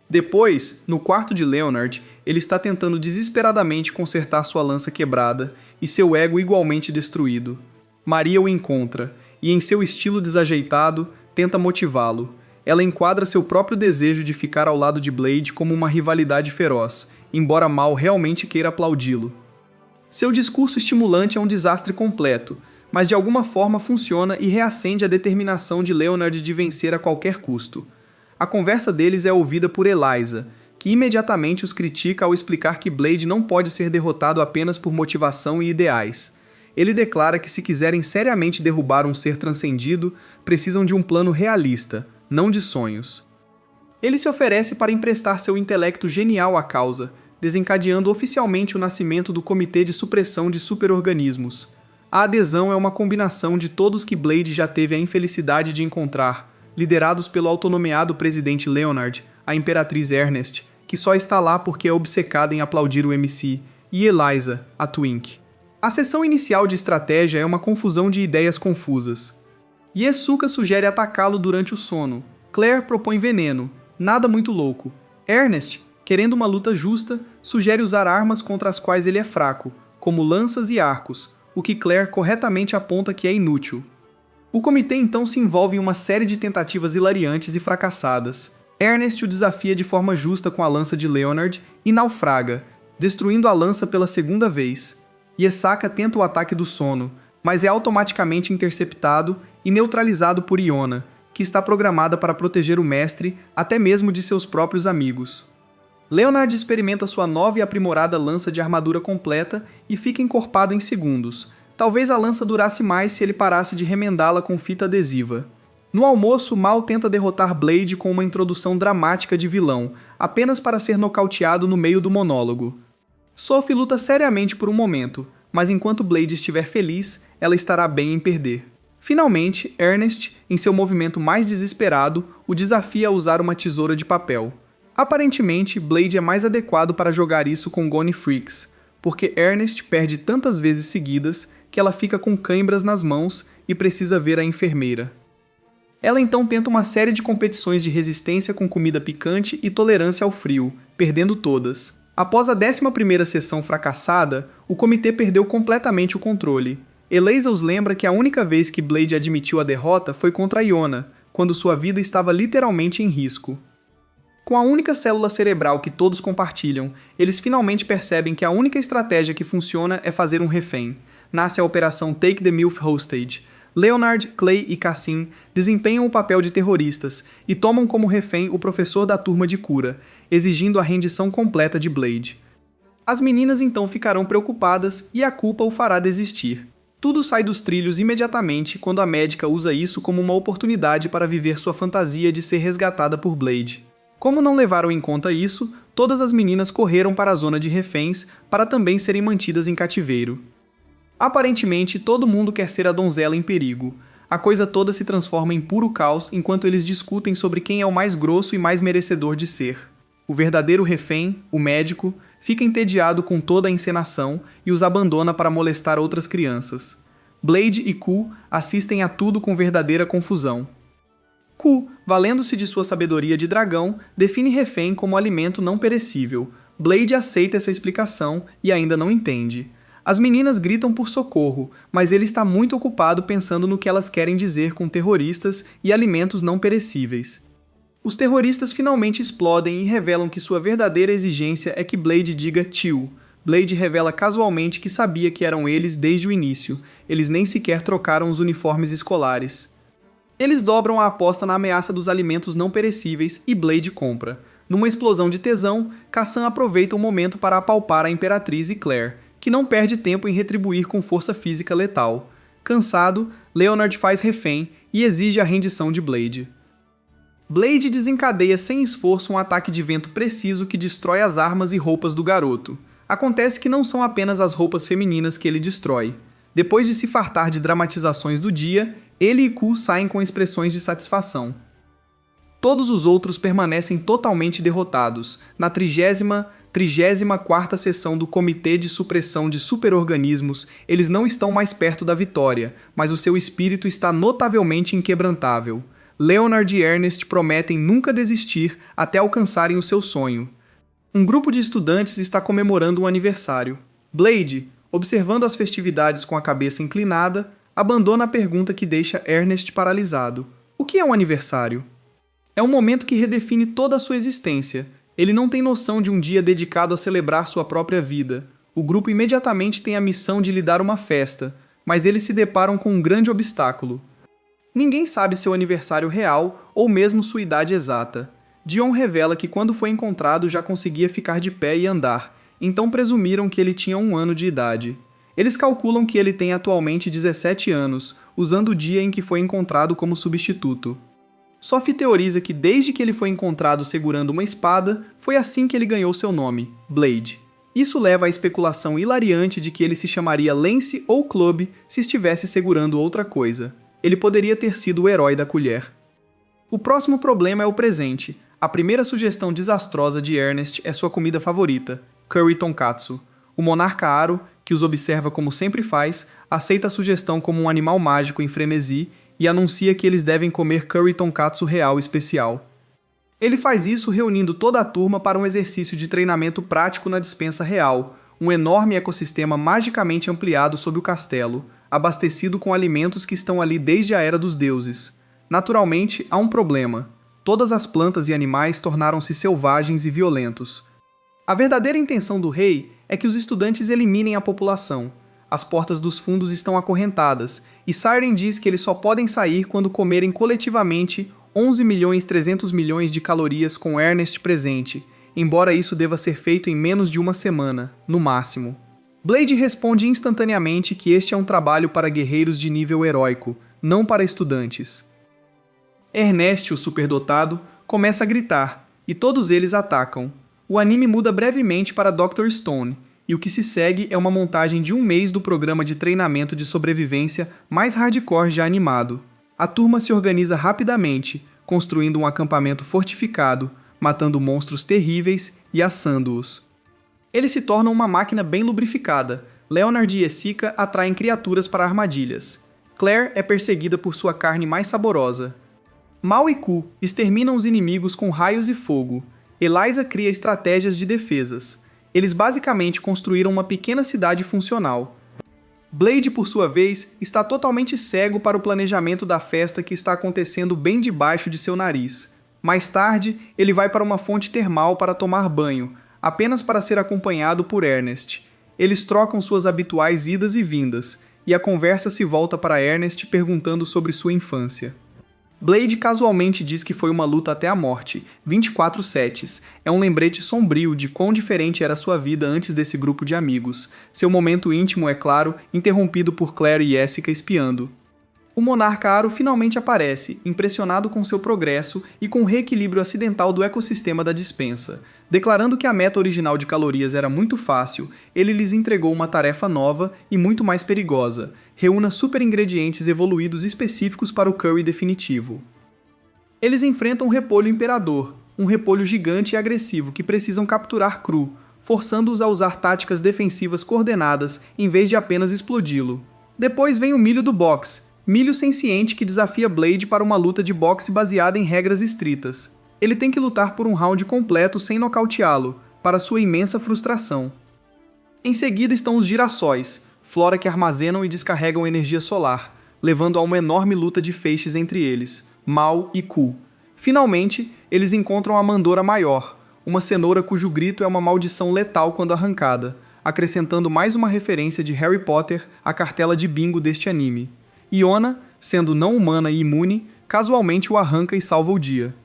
Depois, no quarto de Leonard, ele está tentando desesperadamente consertar sua lança quebrada e seu ego igualmente destruído. Maria o encontra, e em seu estilo desajeitado, tenta motivá-lo. Ela enquadra seu próprio desejo de ficar ao lado de Blade como uma rivalidade feroz, embora Mal realmente queira aplaudi-lo. Seu discurso estimulante é um desastre completo, mas de alguma forma funciona e reacende a determinação de Leonard de vencer a qualquer custo. A conversa deles é ouvida por Eliza, que imediatamente os critica ao explicar que Blade não pode ser derrotado apenas por motivação e ideais. Ele declara que se quiserem seriamente derrubar um ser transcendido, precisam de um plano realista, não de sonhos. Ele se oferece para emprestar seu intelecto genial à causa, desencadeando oficialmente o nascimento do Comitê de Supressão de Superorganismos. A adesão é uma combinação de todos que Blade já teve a infelicidade de encontrar, liderados pelo autonomeado presidente Leonard, a imperatriz Ernest, que só está lá porque é obcecada em aplaudir o MC, e Eliza, a Twink. A sessão inicial de estratégia é uma confusão de ideias confusas. Yesuka sugere atacá-lo durante o sono. Claire propõe veneno, nada muito louco. Ernest, querendo uma luta justa, sugere usar armas contra as quais ele é fraco, como lanças e arcos, o que Claire corretamente aponta que é inútil. O comitê então se envolve em uma série de tentativas hilariantes e fracassadas. Ernest o desafia de forma justa com a lança de Leonard e naufraga, destruindo a lança pela segunda vez. Yesaka tenta o ataque do sono, mas é automaticamente interceptado e neutralizado por Iona, que está programada para proteger o mestre até mesmo de seus próprios amigos. Leonard experimenta sua nova e aprimorada lança de armadura completa e fica encorpado em segundos. Talvez a lança durasse mais se ele parasse de remendá-la com fita adesiva. No almoço, Mal tenta derrotar Blade com uma introdução dramática de vilão, apenas para ser nocauteado no meio do monólogo. Sophie luta seriamente por um momento, mas enquanto Blade estiver feliz, ela estará bem em perder. Finalmente, Ernest, em seu movimento mais desesperado, o desafia a usar uma tesoura de papel. Aparentemente, Blade é mais adequado para jogar isso com Gone Freaks, porque Ernest perde tantas vezes seguidas que ela fica com cãibras nas mãos e precisa ver a enfermeira. Ela então tenta uma série de competições de resistência com comida picante e tolerância ao frio, perdendo todas. Após a 11ª sessão fracassada, o comitê perdeu completamente o controle. Eliza os lembra que a única vez que Blade admitiu a derrota foi contra Iona, quando sua vida estava literalmente em risco. Com a única célula cerebral que todos compartilham, eles finalmente percebem que a única estratégia que funciona é fazer um refém. Nasce a Operação Take the MILF Hostage. Leonard, Clay e Cassim desempenham o papel de terroristas e tomam como refém o professor da turma de cura, exigindo a rendição completa de Blade. As meninas então ficarão preocupadas e a culpa o fará desistir. Tudo sai dos trilhos imediatamente quando a médica usa isso como uma oportunidade para viver sua fantasia de ser resgatada por Blade. Como não levaram em conta isso, todas as meninas correram para a zona de reféns para também serem mantidas em cativeiro. Aparentemente, todo mundo quer ser a donzela em perigo. A coisa toda se transforma em puro caos enquanto eles discutem sobre quem é o mais grosso e mais merecedor de ser. O verdadeiro refém, o médico, fica entediado com toda a encenação e os abandona para molestar outras crianças. Blade e Q assistem a tudo com verdadeira confusão. Q, valendo-se de sua sabedoria de dragão, define refém como alimento não perecível. Blade aceita essa explicação e ainda não entende. As meninas gritam por socorro, mas ele está muito ocupado pensando no que elas querem dizer com terroristas e alimentos não perecíveis. Os terroristas finalmente explodem e revelam que sua verdadeira exigência é que Blade diga "Tio". Blade revela casualmente que sabia que eram eles desde o início, eles nem sequer trocaram os uniformes escolares. Eles dobram a aposta na ameaça dos alimentos não perecíveis e Blade compra. Numa explosão de tesão, Cassan aproveita o momento para apalpar a Imperatriz e Claire, que não perde tempo em retribuir com força física letal. Cansado, Leonard faz refém e exige a rendição de Blade. Blade desencadeia sem esforço um ataque de vento preciso que destrói as armas e roupas do garoto. Acontece que não são apenas as roupas femininas que ele destrói. Depois de se fartar de dramatizações do dia, ele e Q saem com expressões de satisfação. Todos os outros permanecem totalmente derrotados. Na 34ª sessão do Comitê de Supressão de Superorganismos, eles não estão mais perto da vitória, mas o seu espírito está notavelmente inquebrantável. Leonard e Ernest prometem nunca desistir até alcançarem o seu sonho. Um grupo de estudantes está comemorando um aniversário. Blade, observando as festividades com a cabeça inclinada, abandona a pergunta que deixa Ernest paralisado. O que é um aniversário? É um momento que redefine toda a sua existência. Ele não tem noção de um dia dedicado a celebrar sua própria vida. O grupo imediatamente tem a missão de lhe dar uma festa, mas eles se deparam com um grande obstáculo. Ninguém sabe seu aniversário real ou mesmo sua idade exata. Dion revela que quando foi encontrado já conseguia ficar de pé e andar, então presumiram que ele tinha 1 ano de idade. Eles calculam que ele tem atualmente 17 anos, usando o dia em que foi encontrado como substituto. Sophie teoriza que desde que ele foi encontrado segurando uma espada, foi assim que ele ganhou seu nome, Blade. Isso leva à especulação hilariante de que ele se chamaria Lance ou Club se estivesse segurando outra coisa. Ele poderia ter sido o herói da colher. O próximo problema é o presente. A primeira sugestão desastrosa de Ernest é sua comida favorita, curry tonkatsu. O monarca Aro, que os observa como sempre faz, aceita a sugestão como um animal mágico em frenesi e anuncia que eles devem comer curry tonkatsu real especial. Ele faz isso reunindo toda a turma para um exercício de treinamento prático na despensa real, um enorme ecossistema magicamente ampliado sob o castelo, abastecido com alimentos que estão ali desde a Era dos Deuses. Naturalmente, há um problema. Todas as plantas e animais tornaram-se selvagens e violentos. A verdadeira intenção do rei é que os estudantes eliminem a população. As portas dos fundos estão acorrentadas, e Siren diz que eles só podem sair quando comerem coletivamente 11.300.000.000 de calorias com Ernest presente, embora isso deva ser feito em menos de uma semana, no máximo. Blade responde instantaneamente que este é um trabalho para guerreiros de nível heróico, não para estudantes. Ernest, o superdotado, começa a gritar, e todos eles atacam. O anime muda brevemente para Dr. Stone, e o que se segue é uma montagem de 1 mês do programa de treinamento de sobrevivência mais hardcore já animado. A turma se organiza rapidamente, construindo um acampamento fortificado, matando monstros terríveis e assando-os. Eles se tornam uma máquina bem lubrificada. Leonard e Jessica atraem criaturas para armadilhas. Claire é perseguida por sua carne mais saborosa. Mal e Ku exterminam os inimigos com raios e fogo. Eliza cria estratégias de defesas. Eles basicamente construíram uma pequena cidade funcional. Blade, por sua vez, está totalmente cego para o planejamento da festa que está acontecendo bem debaixo de seu nariz. Mais tarde, ele vai para uma fonte termal para tomar banho, apenas para ser acompanhado por Ernest. Eles trocam suas habituais idas e vindas, e a conversa se volta para Ernest perguntando sobre sua infância. Blade casualmente diz que foi uma luta até a morte, 24 sets. É um lembrete sombrio de quão diferente era sua vida antes desse grupo de amigos. Seu momento íntimo, é claro, interrompido por Claire e Jessica espiando. O monarca Aro finalmente aparece, impressionado com seu progresso e com o reequilíbrio acidental do ecossistema da dispensa. Declarando que a meta original de calorias era muito fácil, ele lhes entregou uma tarefa nova e muito mais perigosa: reúna super ingredientes evoluídos específicos para o curry definitivo. Eles enfrentam o repolho imperador, um repolho gigante e agressivo que precisam capturar cru, forçando-os a usar táticas defensivas coordenadas em vez de apenas explodi-lo. Depois vem o milho do boxe, milho senciente que desafia Blade para uma luta de boxe baseada em regras estritas. Ele tem que lutar por um round completo sem nocauteá-lo, para sua imensa frustração. Em seguida estão os girassóis, flora que armazenam e descarregam energia solar, levando a uma enorme luta de feixes entre eles, Mal e Ku. Finalmente, eles encontram a Mandora Maior, uma cenoura cujo grito é uma maldição letal quando arrancada, acrescentando mais uma referência de Harry Potter à cartela de bingo deste anime. Iona, sendo não humana e imune, casualmente o arranca e salva o dia.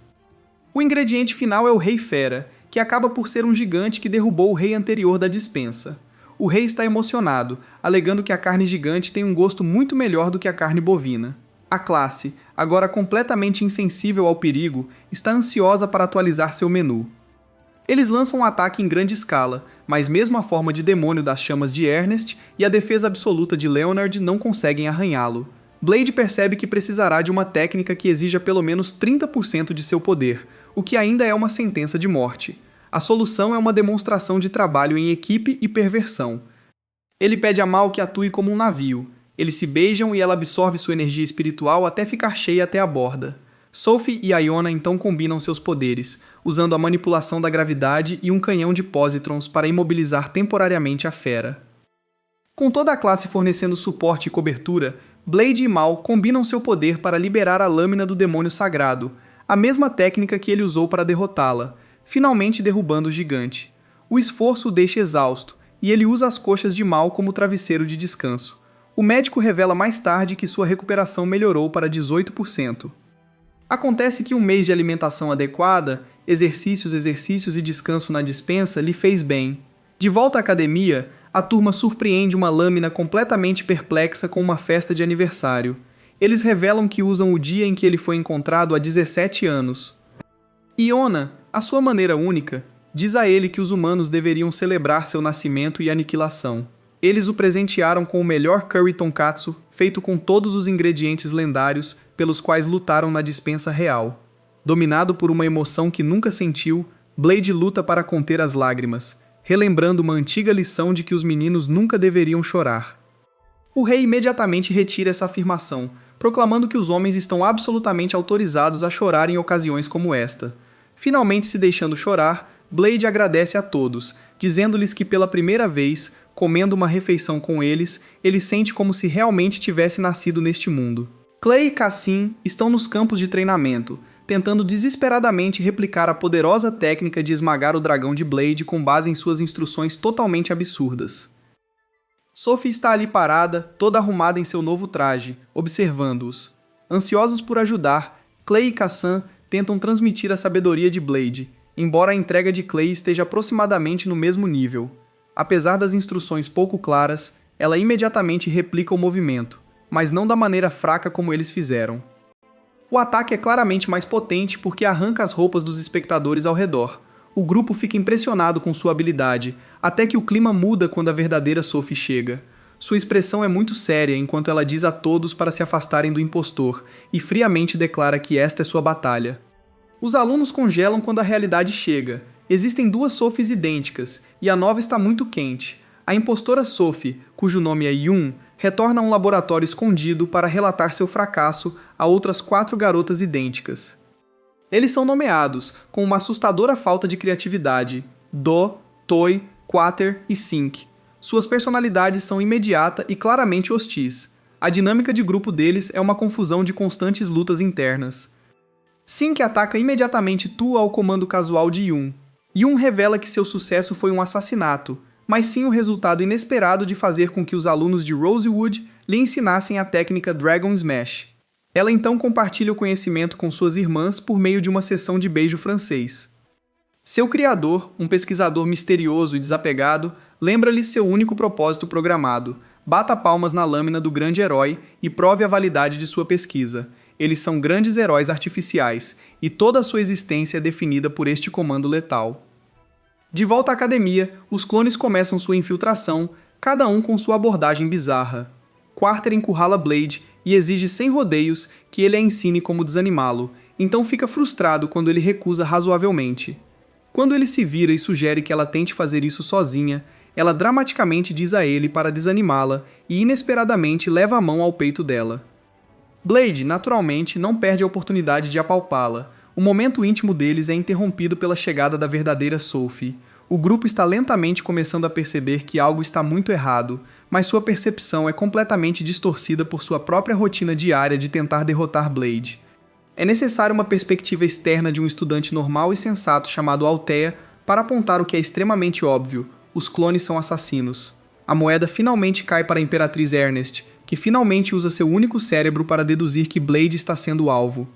O ingrediente final é o Rei Fera, que acaba por ser um gigante que derrubou o rei anterior da dispensa. O rei está emocionado, alegando que a carne gigante tem um gosto muito melhor do que a carne bovina. A classe, agora completamente insensível ao perigo, está ansiosa para atualizar seu menu. Eles lançam um ataque em grande escala, mas mesmo a forma de demônio das chamas de Ernest e a defesa absoluta de Leonard não conseguem arranhá-lo. Blade percebe que precisará de uma técnica que exija pelo menos 30% de seu poder, o que ainda é uma sentença de morte. A solução é uma demonstração de trabalho em equipe e perversão. Ele pede a Mal que atue como um navio. Eles se beijam e ela absorve sua energia espiritual até ficar cheia até a borda. Sophie e Iona então combinam seus poderes, usando a manipulação da gravidade e um canhão de pósitrons para imobilizar temporariamente a fera. Com toda a classe fornecendo suporte e cobertura, Blade e Mal combinam seu poder para liberar a lâmina do demônio sagrado, a mesma técnica que ele usou para derrotá-la, finalmente derrubando o gigante. O esforço o deixa exausto, e ele usa as coxas de Mal como travesseiro de descanso. O médico revela mais tarde que sua recuperação melhorou para 18%. Acontece que um mês de alimentação adequada, exercícios e descanso na dispensa lhe fez bem. De volta à academia, a turma surpreende uma lâmina completamente perplexa com uma festa de aniversário. Eles revelam que usam o dia em que ele foi encontrado há 17 anos. Iona, à sua maneira única, diz a ele que os humanos deveriam celebrar seu nascimento e aniquilação. Eles o presentearam com o melhor curry tonkatsu, feito com todos os ingredientes lendários pelos quais lutaram na dispensa real. Dominado por uma emoção que nunca sentiu, Blade luta para conter as lágrimas, relembrando uma antiga lição de que os meninos nunca deveriam chorar. O rei imediatamente retira essa afirmação, proclamando que os homens estão absolutamente autorizados a chorar em ocasiões como esta. Finalmente se deixando chorar, Blade agradece a todos, dizendo-lhes que pela primeira vez, comendo uma refeição com eles, ele sente como se realmente tivesse nascido neste mundo. Clay e Cassim estão nos campos de treinamento, tentando desesperadamente replicar a poderosa técnica de esmagar o dragão de Blade com base em suas instruções totalmente absurdas. Sophie está ali parada, toda arrumada em seu novo traje, observando-os. Ansiosos por ajudar, Clay e Cassim tentam transmitir a sabedoria de Blade, embora a entrega de Clay esteja aproximadamente no mesmo nível. Apesar das instruções pouco claras, ela imediatamente replica o movimento, mas não da maneira fraca como eles fizeram. O ataque é claramente mais potente porque arranca as roupas dos espectadores ao redor. O grupo fica impressionado com sua habilidade, até que o clima muda quando a verdadeira Sophie chega. Sua expressão é muito séria enquanto ela diz a todos para se afastarem do impostor, e friamente declara que esta é sua batalha. Os alunos congelam quando a realidade chega. Existem duas Sophies idênticas, e a nova está muito quente. A impostora Sophie, cujo nome é Yun, retorna a um laboratório escondido para relatar seu fracasso a outras 4 garotas idênticas. Eles são nomeados, com uma assustadora falta de criatividade, Do, Toy, Quater e Sink. Suas personalidades são imediata e claramente hostis. A dinâmica de grupo deles é uma confusão de constantes lutas internas. Sink ataca imediatamente Tu ao comando casual de Yun. Yun revela que seu sucesso foi um assassinato, mas sim o resultado inesperado de fazer com que os alunos de Rosewood lhe ensinassem a técnica Dragon Smash. Ela então compartilha o conhecimento com suas irmãs por meio de uma sessão de beijo francês. Seu criador, um pesquisador misterioso e desapegado, lembra-lhe seu único propósito programado: bata palmas na lâmina do grande herói e prove a validade de sua pesquisa. Eles são grandes heróis artificiais, e toda a sua existência é definida por este comando letal. De volta à academia, os clones começam sua infiltração, cada um com sua abordagem bizarra. Quarter encurrala Blade e exige sem rodeios que ele a ensine como desanimá-lo, então fica frustrado quando ele recusa razoavelmente. Quando ele se vira e sugere que ela tente fazer isso sozinha, ela dramaticamente diz a ele para desanimá-la e inesperadamente leva a mão ao peito dela. Blade, naturalmente, não perde a oportunidade de apalpá-la. O momento íntimo deles é interrompido pela chegada da verdadeira Sophie. O grupo está lentamente começando a perceber que algo está muito errado, mas sua percepção é completamente distorcida por sua própria rotina diária de tentar derrotar Blade. É necessária uma perspectiva externa de um estudante normal e sensato chamado Althea para apontar o que é extremamente óbvio: os clones são assassinos. A moeda finalmente cai para a Imperatriz Ernest, que finalmente usa seu único cérebro para deduzir que Blade está sendo o alvo.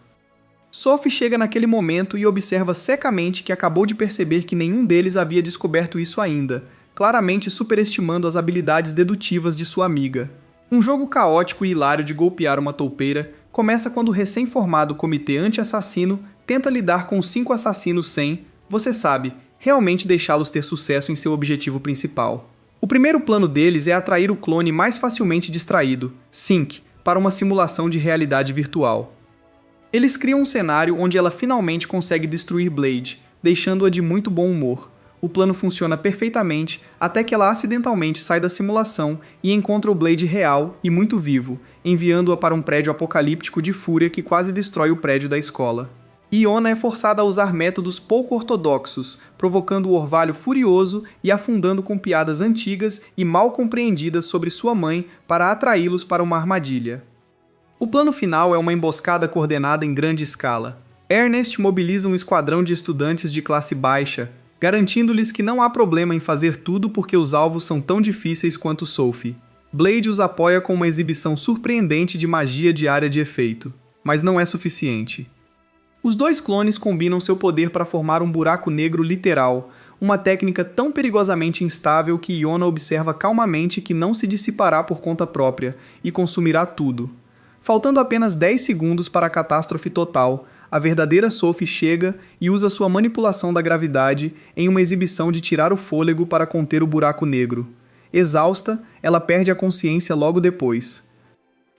Sophie chega naquele momento e observa secamente que acabou de perceber que nenhum deles havia descoberto isso ainda, claramente superestimando as habilidades dedutivas de sua amiga. Um jogo caótico e hilário de golpear uma toupeira começa quando o recém-formado comitê anti-assassino tenta lidar com os 5 assassinos sem, você sabe, realmente deixá-los ter sucesso em seu objetivo principal. O primeiro plano deles é atrair o clone mais facilmente distraído, Sink, para uma simulação de realidade virtual. Eles criam um cenário onde ela finalmente consegue destruir Blade, deixando-a de muito bom humor. O plano funciona perfeitamente até que ela acidentalmente sai da simulação e encontra o Blade real e muito vivo, enviando-a para um prédio apocalíptico de fúria que quase destrói o prédio da escola. Iona é forçada a usar métodos pouco ortodoxos, provocando o orvalho furioso e afundando com piadas antigas e mal compreendidas sobre sua mãe para atraí-los para uma armadilha. O plano final é uma emboscada coordenada em grande escala. Ernest mobiliza um esquadrão de estudantes de classe baixa, garantindo-lhes que não há problema em fazer tudo porque os alvos são tão difíceis quanto Sophie. Blade os apoia com uma exibição surpreendente de magia de área de efeito, mas não é suficiente. Os 2 clones combinam seu poder para formar um buraco negro literal, uma técnica tão perigosamente instável que Iona observa calmamente que não se dissipará por conta própria e consumirá tudo. Faltando apenas 10 segundos para a catástrofe total, a verdadeira Sophie chega e usa sua manipulação da gravidade em uma exibição de tirar o fôlego para conter o buraco negro. Exausta, ela perde a consciência logo depois.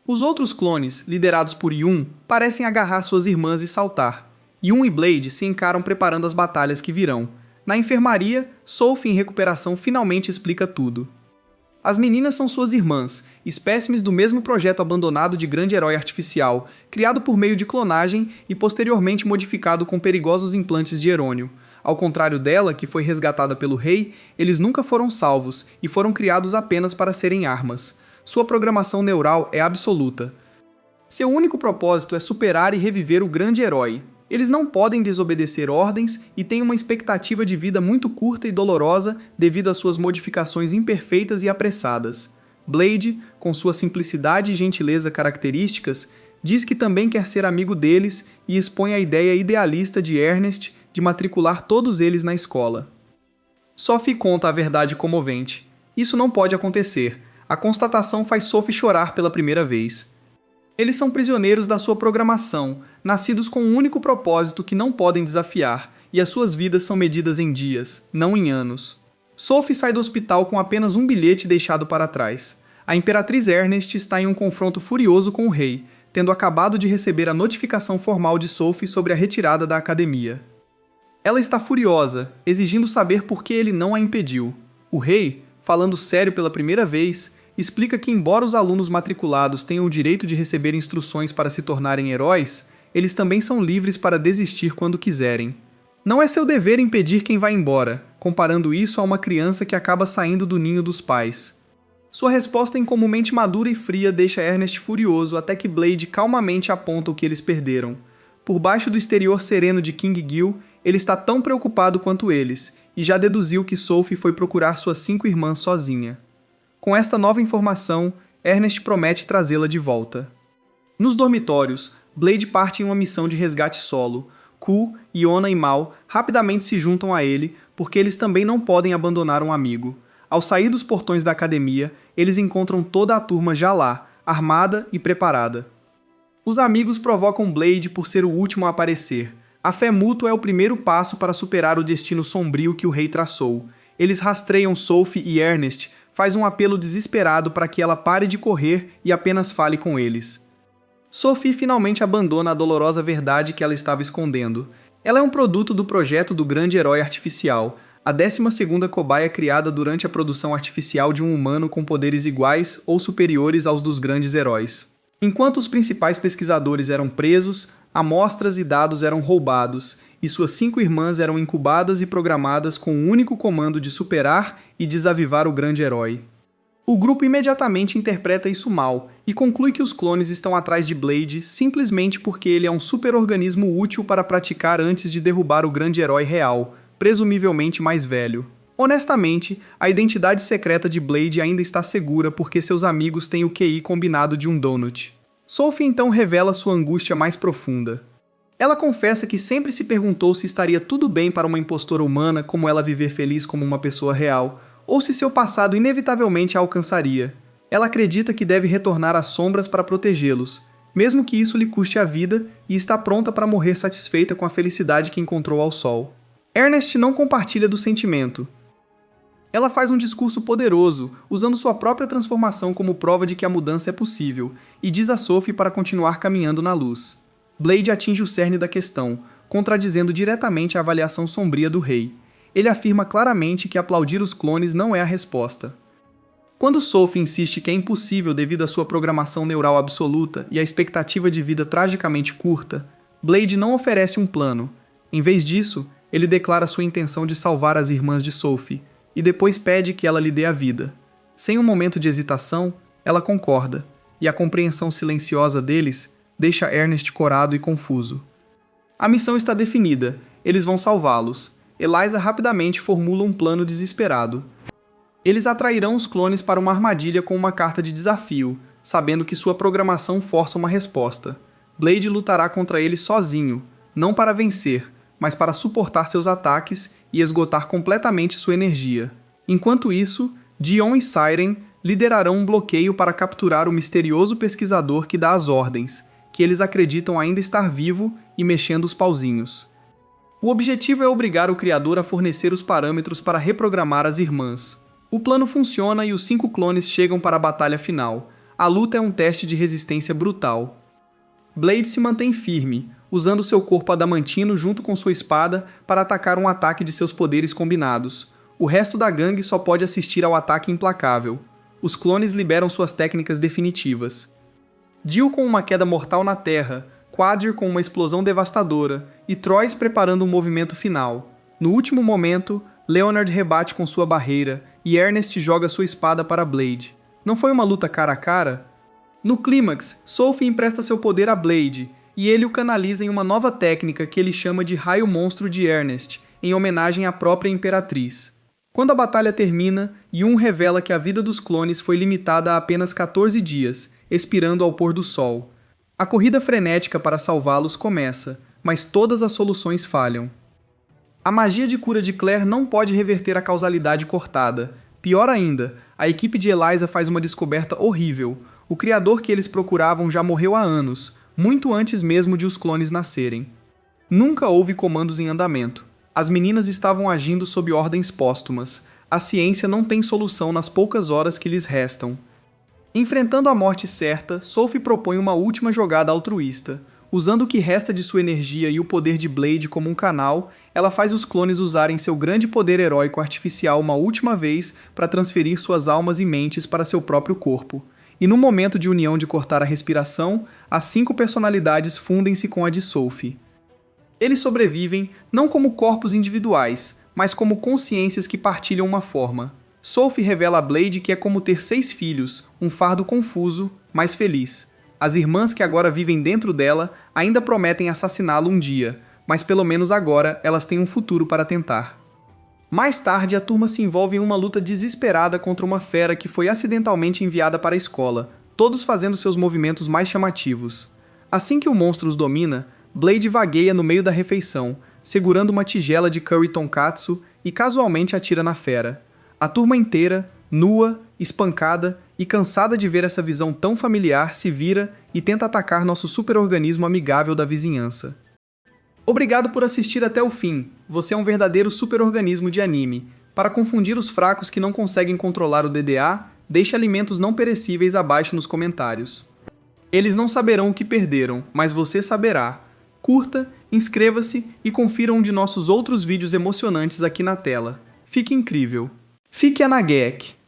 Os outros clones, liderados por Yun, parecem agarrar suas irmãs e saltar. Yun e Blade se encaram preparando as batalhas que virão. Na enfermaria, Sophie em recuperação finalmente explica tudo. As meninas são suas irmãs, espécimes do mesmo projeto abandonado de grande herói artificial, criado por meio de clonagem e posteriormente modificado com perigosos implantes de herônio. Ao contrário dela, que foi resgatada pelo rei, eles nunca foram salvos e foram criados apenas para serem armas. Sua programação neural é absoluta. Seu único propósito é superar e reviver o grande herói. Eles não podem desobedecer ordens e têm uma expectativa de vida muito curta e dolorosa devido às suas modificações imperfeitas e apressadas. Blade, com sua simplicidade e gentileza características, diz que também quer ser amigo deles e expõe a ideia idealista de Ernest de matricular todos eles na escola. Sophie conta a verdade comovente. Isso não pode acontecer. A constatação faz Sophie chorar pela primeira vez. Eles são prisioneiros da sua programação, nascidos com um único propósito que não podem desafiar, e as suas vidas são medidas em dias, não em anos. Sophie sai do hospital com apenas um bilhete deixado para trás. A Imperatriz Ernest está em um confronto furioso com o rei, tendo acabado de receber a notificação formal de Sophie sobre a retirada da academia. Ela está furiosa, exigindo saber por que ele não a impediu. O rei, falando sério pela primeira vez, explica que, embora os alunos matriculados tenham o direito de receber instruções para se tornarem heróis, eles também são livres para desistir quando quiserem. Não é seu dever impedir quem vai embora, comparando isso a uma criança que acaba saindo do ninho dos pais. Sua resposta incomumente madura e fria deixa Ernest furioso até que Blade calmamente aponta o que eles perderam. Por baixo do exterior sereno de King Gil, ele está tão preocupado quanto eles, e já deduziu que Sophie foi procurar suas 5 irmãs sozinha. Com esta nova informação, Ernest promete trazê-la de volta. Nos dormitórios, Blade parte em uma missão de resgate solo. Q, Iona e Mal rapidamente se juntam a ele, porque eles também não podem abandonar um amigo. Ao sair dos portões da academia, eles encontram toda a turma já lá, armada e preparada. Os amigos provocam Blade por ser o último a aparecer. A fé mútua é o primeiro passo para superar o destino sombrio que o rei traçou. Eles rastreiam Sophie e Ernest, faz um apelo desesperado para que ela pare de correr e apenas fale com eles. Sophie finalmente abandona a dolorosa verdade que ela estava escondendo. Ela é um produto do projeto do grande herói artificial, a 12ª cobaia criada durante a produção artificial de um humano com poderes iguais ou superiores aos dos grandes heróis. Enquanto os principais pesquisadores eram presos, amostras e dados eram roubados, e suas 5 irmãs eram incubadas e programadas com o único comando de superar e desavivar o grande herói. O grupo imediatamente interpreta isso mal e conclui que os clones estão atrás de Blade simplesmente porque ele é um super-organismo útil para praticar antes de derrubar o grande herói real, presumivelmente mais velho. Honestamente, a identidade secreta de Blade ainda está segura porque seus amigos têm o QI combinado de um donut. Sophie então revela sua angústia mais profunda. Ela confessa que sempre se perguntou se estaria tudo bem para uma impostora humana como ela viver feliz como uma pessoa real, ou se seu passado inevitavelmente a alcançaria. Ela acredita que deve retornar às sombras para protegê-los, mesmo que isso lhe custe a vida, e está pronta para morrer satisfeita com a felicidade que encontrou ao sol. Ernest não compartilha do sentimento. Ela faz um discurso poderoso, usando sua própria transformação como prova de que a mudança é possível, e diz a Sophie para continuar caminhando na luz. Blade atinge o cerne da questão, contradizendo diretamente a avaliação sombria do rei. Ele afirma claramente que aplaudir os clones não é a resposta. Quando Sophie insiste que é impossível devido à sua programação neural absoluta e à expectativa de vida tragicamente curta, Blade não oferece um plano. Em vez disso, ele declara sua intenção de salvar as irmãs de Sophie, e depois pede que ela lhe dê a vida. Sem um momento de hesitação, ela concorda, e a compreensão silenciosa deles deixa Ernest corado e confuso. A missão está definida, eles vão salvá-los. Eliza rapidamente formula um plano desesperado. Eles atrairão os clones para uma armadilha com uma carta de desafio, sabendo que sua programação força uma resposta. Blade lutará contra eles sozinho, não para vencer, mas para suportar seus ataques e esgotar completamente sua energia. Enquanto isso, Dion e Siren liderarão um bloqueio para capturar o misterioso pesquisador que dá as ordens, que eles acreditam ainda estar vivo e mexendo os pauzinhos. O objetivo é obrigar o criador a fornecer os parâmetros para reprogramar as irmãs. O plano funciona e os 5 clones chegam para a batalha final. A luta é um teste de resistência brutal. Blade se mantém firme, usando seu corpo adamantino junto com sua espada para atacar um ataque de seus poderes combinados. O resto da gangue só pode assistir ao ataque implacável. Os clones liberam suas técnicas definitivas. Jill com uma queda mortal na terra, Quadir com uma explosão devastadora e Troyes preparando um movimento final. No último momento, Leonard rebate com sua barreira e Ernest joga sua espada para Blade. Não foi uma luta cara a cara? No clímax, Sophie empresta seu poder a Blade e ele o canaliza em uma nova técnica que ele chama de Raio Monstro de Ernest, em homenagem à própria Imperatriz. Quando a batalha termina, Yun revela que a vida dos clones foi limitada a apenas 14 dias, expirando ao pôr do sol. A corrida frenética para salvá-los começa, mas todas as soluções falham. A magia de cura de Claire não pode reverter a causalidade cortada. Pior ainda, a equipe de Eliza faz uma descoberta horrível. O criador que eles procuravam já morreu há anos, muito antes mesmo de os clones nascerem. Nunca houve comandos em andamento. As meninas estavam agindo sob ordens póstumas. A ciência não tem solução nas poucas horas que lhes restam. Enfrentando a morte certa, Sophie propõe uma última jogada altruísta. Usando o que resta de sua energia e o poder de Blade como um canal, ela faz os clones usarem seu grande poder heróico artificial uma última vez para transferir suas almas e mentes para seu próprio corpo. E no momento de união de cortar a respiração, as 5 personalidades fundem-se com a de Sophie. Eles sobrevivem não como corpos individuais, mas como consciências que partilham uma forma. Sophie revela a Blade que é como ter 6 filhos, um fardo confuso, mas feliz. As irmãs que agora vivem dentro dela ainda prometem assassiná-lo um dia, mas pelo menos agora elas têm um futuro para tentar. Mais tarde, a turma se envolve em uma luta desesperada contra uma fera que foi acidentalmente enviada para a escola, todos fazendo seus movimentos mais chamativos. Assim que o monstro os domina, Blade vagueia no meio da refeição, segurando uma tigela de curry tonkatsu e casualmente atira na fera. A turma inteira, nua, espancada e cansada de ver essa visão tão familiar, se vira e tenta atacar nosso super-organismo amigável da vizinhança. Obrigado por assistir até o fim. Você é um verdadeiro super-organismo de anime. Para confundir os fracos que não conseguem controlar o DDA, deixe alimentos não perecíveis abaixo nos comentários. Eles não saberão o que perderam, mas você saberá. Curta, inscreva-se e confira um de nossos outros vídeos emocionantes aqui na tela. Fique incrível! Fique Anagek!